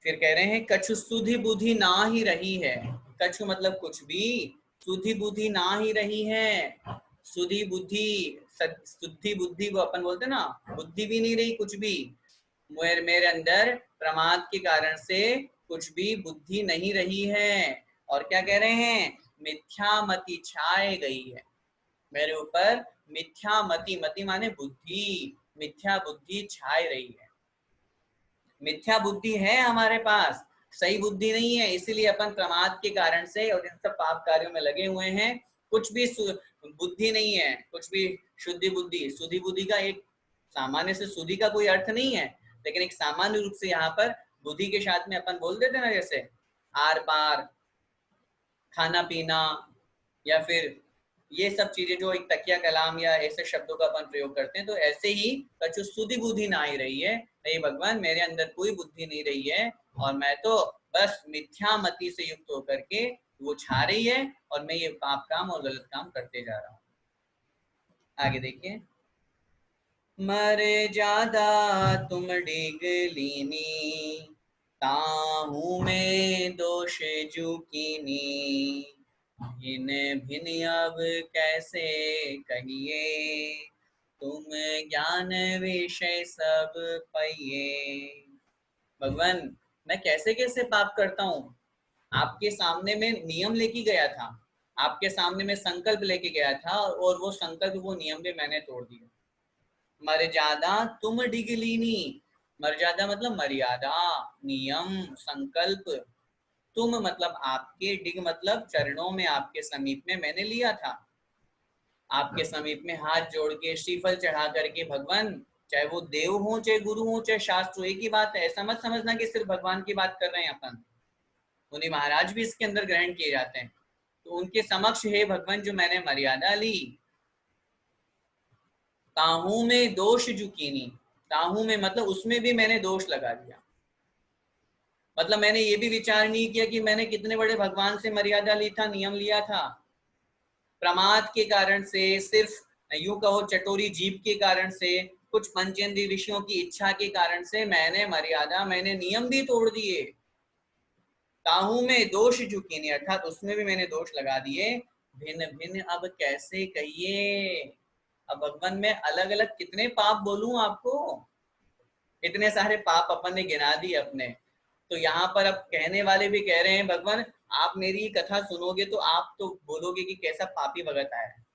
फिर कह रहे हैं कछु सुधि बुद्धि ना ही रही है, कछु मतलब कुछ भी, सुधि बुद्धि ना ही रही है, सुधि बुद्धि, शुद्धि बुद्धि वो अपन बोलते ना, बुद्धि भी नहीं रही कुछ भी, मेरे अंदर प्रमाद के कारण से कुछ भी बुद्धि नहीं रही है। और क्या कह रहे हैं, मिथ्या मति छाए गई है मेरे ऊपर, मिथ्या मति, मति माने बुद्धि, मिथ्या बुद्धि छाए रही है, मिथ्या बुद्धि है हमारे पास, सही बुद्धि नहीं है, इसीलिए अपन प्रमाद के कारण से और इन सब पाप कार्यों में लगे हुए हैं, कुछ भी बुद्धि नहीं है, कुछ भी शुद्धि बुद्धि, शुद्धि बुद्धि का एक सामान्य से शुद्धि का कोई अर्थ नहीं है, लेकिन एक सामान्य रूप से यहाँ पर बुद्धि के साथ में अपन बोल देते ना, जैसे आर पार, खाना पीना, या फिर ये सब चीजें जो एक तकिया कलाम या ऐसे शब्दों का अपन प्रयोग करते हैं, तो ऐसे ही कछु सुधि बुद्धि ना ही रही है, नहीं भगवान मेरे अंदर कोई बुद्धि नहीं रही है, और मैं तो बस मिथ्या मति से युक्त होकर के वो छा रही है, और मैं ये पाप काम और गलत काम करते जा रहा हूँ। आगे देखिए, मरे ज्यादा तुम डिग लीनी, ताहू में दोष जुकीनी, भिन भिन अब कैसे कहिए, तुम ज्ञान विषय सब पाइए। भगवान मैं कैसे कैसे पाप करता हूँ, आपके सामने में नियम लेके गया था, आपके सामने में संकल्प लेके गया था, और वो संकल्प, वो नियम भी मैंने तोड़ दिया। मर्यादा तुम डिगलीनी, मर्यादा मतलब मर्यादा, नियम, संकल्प, तुम मतलब आपके, डिग मतलब चरणों में, आपके समीप में मैंने लिया था, आपके समीप में हाथ जोड़ के श्रीफल चढ़ा करके, भगवान चाहे वो देव हो, चाहे गुरु हो, चाहे शास्त्र, एक ही बात है, ऐसा मत समझना कि सिर्फ भगवान की बात कर रहे हैं अपन, उन्हीं महाराज भी इसके अंदर ग्रहण किए जाते हैं, तो उनके समक्ष है भगवान जो मैंने मर्यादा ली, ताहू में दोष जुकीनी, ताहू में मतलब उसमें भी मैंने दोष लगा दिया, मतलब मैंने ये भी विचार नहीं किया कि मैंने कितने बड़े भगवान से मर्यादा ली था, नियम लिया था, प्रमाद के कारण से, सिर्फ यूं कहो चटोरी जीभ के कारण से, कुछ पंचेंद्रिय विषयों की इच्छा के कारण से मैंने मर्यादा, मैंने नियम भी तोड़ दिए, ताहू में दोष झुकीनी, अर्थात उसमें भी मैंने दोष लगा दिए, भिन्न भिन्न अब कैसे कहिए, अब भगवान मैं अलग अलग कितने पाप बोलूं आपको, इतने सारे पाप अपन ने गिना दिए अपने। तो यहाँ पर अब कहने वाले भी कह रहे हैं, भगवान आप मेरी कथा सुनोगे तो आप तो बोलोगे कि कैसा पापी भगत आया है,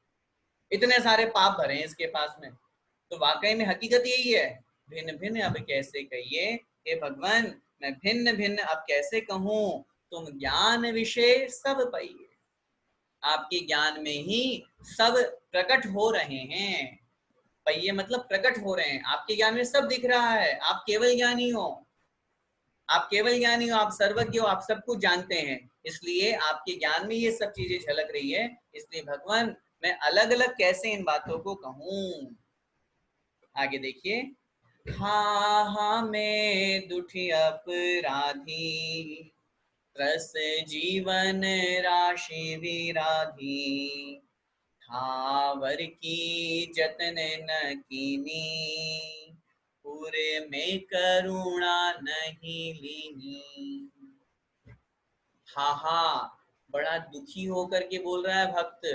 इतने सारे पाप भरे हैं इसके पास में, तो वाकई में हकीकत यही है, भिन्न भिन्न अब कैसे कहिए, हे भगवान मैं भिन्न भिन्न अब कैसे कहूं, तुम ज्ञान विषय सब पाइए, आपके ज्ञान में ही सब प्रकट हो रहे हैं, पहिए मतलब प्रकट हो रहे हैं, आपके ज्ञान में सब दिख रहा है, आप केवल ज्ञानी हो, आप केवल ज्ञानी हो, आप सर्वज्ञ हो, आप सब कुछ जानते हैं, इसलिए आपके ज्ञान में ये सब चीजें झलक रही है, इसलिए भगवान मैं अलग अलग कैसे इन बातों को कहूं। आगे देखिए, हा हा में दुखी अपराधी, रस जीवन राशि विराधी, ठावर की जतन न कीनी, पूरे में करुणा नहीं लीनी। हा हा बड़ा दुखी होकर के बोल रहा है भक्त,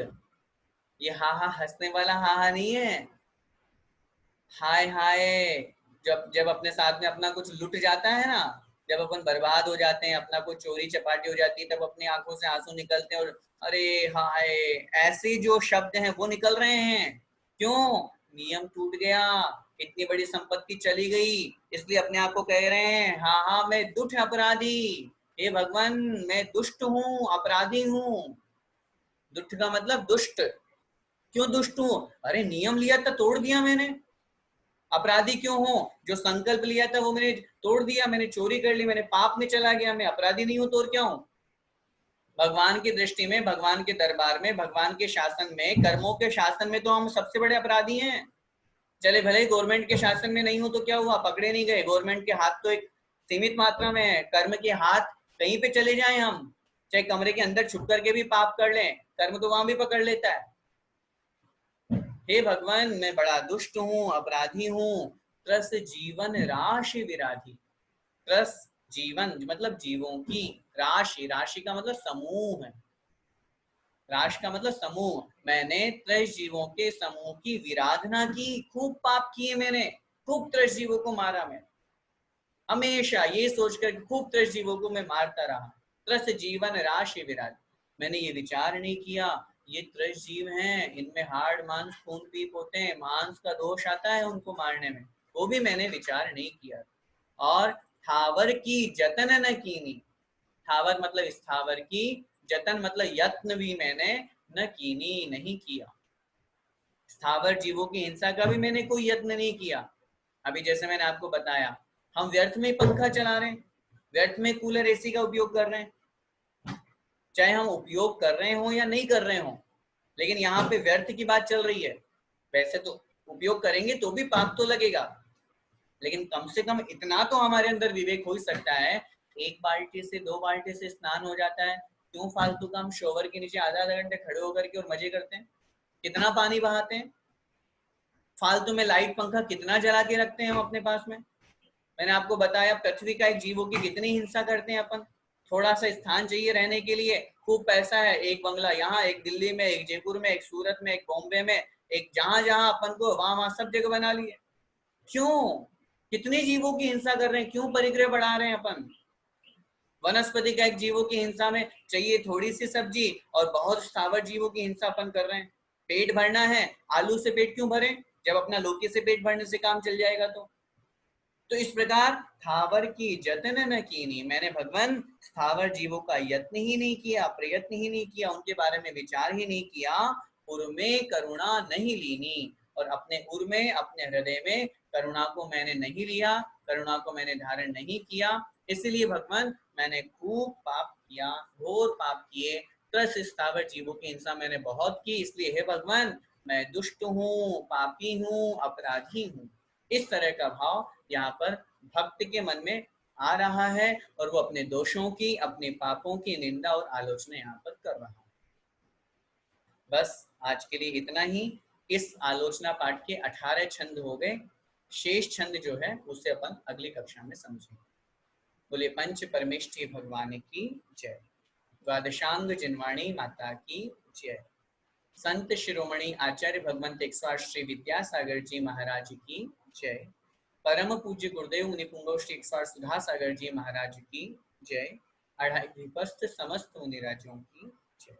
ये हा हा हंसने वाला हा हा नहीं है, हाय हाय, जब जब अपने साथ में अपना कुछ लुट जाता है ना, जब अपन बर्बाद हो जाते हैं, अपना कुछ चोरी चपाटी हो जाती है, तब अपनी आंखों से आंसू निकलते हैं, और अरे हाय, ऐसे जो शब्द हैं वो निकल रहे हैं, क्यों, नियम टूट गया, इतनी बड़ी संपत्ति चली गई, इसलिए अपने आप को कह रहे हैं हाँ हाँ मैं दुष्ट अपराधी, हे भगवान मैं दुष्ट हूँ, अपराधी हूँ, दुष्ट का मतलब दुष्ट, क्यों दुष्ट हूँ, अरे नियम लिया था तोड़ दिया मैंने, अपराधी क्यों हूं? जो संकल्प लिया था वो मैंने तोड़ दिया, मैंने चोरी कर ली, मैंने पाप में चला गया, मैं अपराधी नहीं हूं तो और क्या हूं? भगवान की दृष्टि में, भगवान के दरबार में, भगवान के शासन में, कर्मों के शासन में तो हम सबसे बड़े अपराधी हैं। चले भले ही गवर्नमेंट के शासन में नहीं हो तो क्या हुआ, पकड़े नहीं गए। गवर्नमेंट के हाथ तो एक सीमित मात्रा में है, कर्म के हाथ कहीं पे चले जाएं हम, चाहे कमरे के अंदर छुप करके भी पाप कर लें, कर्म तो वहां भी पकड़ लेता है। हे भगवान, मैं बड़ा दुष्ट हूँ, अपराधी हूँ। त्रस जीवन राशि विराधी। त्रस जीवन मतलब जीवों की, राशि, राशि का मतलब समूह है, राशि का मतलब समूह। मैंने त्रस जीवों के समूह की विराधना की, खूब पाप किए मैंने, खूब त्रस जीवों को मारा मैं, हमेशा ये सोचकर खूब त्रस जीवों को मैं मारता रहा। त्रस जीवन राशि विराध। मैंने ये विचार नहीं किया ये त्रस जीव हैं, इनमें हाड़ मांस खून पीप होते हैं, मांस का दोष आता है उनको मारने में, वो भी मैंने विचार नहीं किया। और थावर की जतन न कीनी, थावर मतलब स्थावर की, जतन मतलब यत्न भी मैंने न कीनी नहीं किया। स्थावर जीवों की हिंसा का भी मैंने कोई यत्न नहीं किया। अभी जैसे मैंने आपको बताया, हम व्यर्थ में पंखा चला रहे हैं, व्यर्थ में कूलर एसी का उपयोग कर रहे हैं, चाहे हम उपयोग कर रहे हो या नहीं कर रहे हो, लेकिन यहाँ पे व्यर्थ की बात चल रही है। वैसे तो उपयोग करेंगे तो भी पाप तो लगेगा, लेकिन कम से कम इतना तो हमारे अंदर विवेक हो ही सकता है, एक बाल्टी से 2 बाल्टी से स्नान हो जाता है, क्यों फालतू का हम शोवर के नीचे आधा आधा घंटे खड़े होकर के और मजे करते हैं, कितना पानी बहाते हैं, फालतू में लाइट पंखा कितना जला के रखते हैं हम अपने पास में। मैंने आपको बताया पृथ्वी का एक जीवों की कितनी हिंसा करते हैं अपन। थोड़ा सा स्थान चाहिए रहने के लिए, खूब पैसा है, एक बंगला यहाँ, एक दिल्ली में, एक जयपुर में, एक सूरत में, एक बॉम्बे में, एक जहां जहां अपन को वहां वहां सब जगह बना लिए। क्यों? कितने जीवों की हिंसा कर रहे हैं, क्यों परिग्रह बढ़ा रहे हैं अपन? वनस्पति का एक जीवों की हिंसा में चाहिए थोड़ी सी सब्जी और बहुत स्थावर जीवों की हिंसा अपन कर रहे हैं। पेट भरना है, आलू से पेट क्यों भरे, जब अपना लौकी से पेट भरने से काम चल जाएगा। तो इस प्रकार स्थावर की जतन न कीनी, मैंने भगवान स्थावर जीवों का यत्न ही नहीं किया, प्रयत्न ही नहीं किया, उनके बारे में विचार ही नहीं किया, उर्मे करुणा नहीं लीनी, और अपने उर्मे अपने हृदय में करुणा को मैंने नहीं लिया, करुणा को मैंने धारण नहीं किया। इसलिए भगवान मैंने खूब पाप किया, घोर पाप किए, त्रस स्थावर जीवों की हिंसा मैंने बहुत की, इसलिए हे भगवान मैं दुष्ट हूँ, पापी हूँ, अपराधी हूँ। इस तरह का भाव यहाँ पर भक्त के मन में आ रहा है, और वो अपने दोषों की, अपने पापों की निंदा और आलोचना यहाँ पर कर रहा है। बस आज के लिए इतना ही। इस आलोचना पाठ के 18 छंद हो गए, शेष छंद जो है उसे अपन अगली कक्षा में समझेंगे। बोले पंच परमेष्ठी भगवान की जय। द्वादशांग जिनवाणी माता की जय। संत शिरोमणि आचार्य भगवंत 108 श्री विद्यासागर जी महाराज की जय। परम पूज्य गुरुदेव मुनि पुंगव श्री 108 सुधा सागर जी महाराज की जय। अढ़ाई विपस्त समस्त मुनिराजों की जय।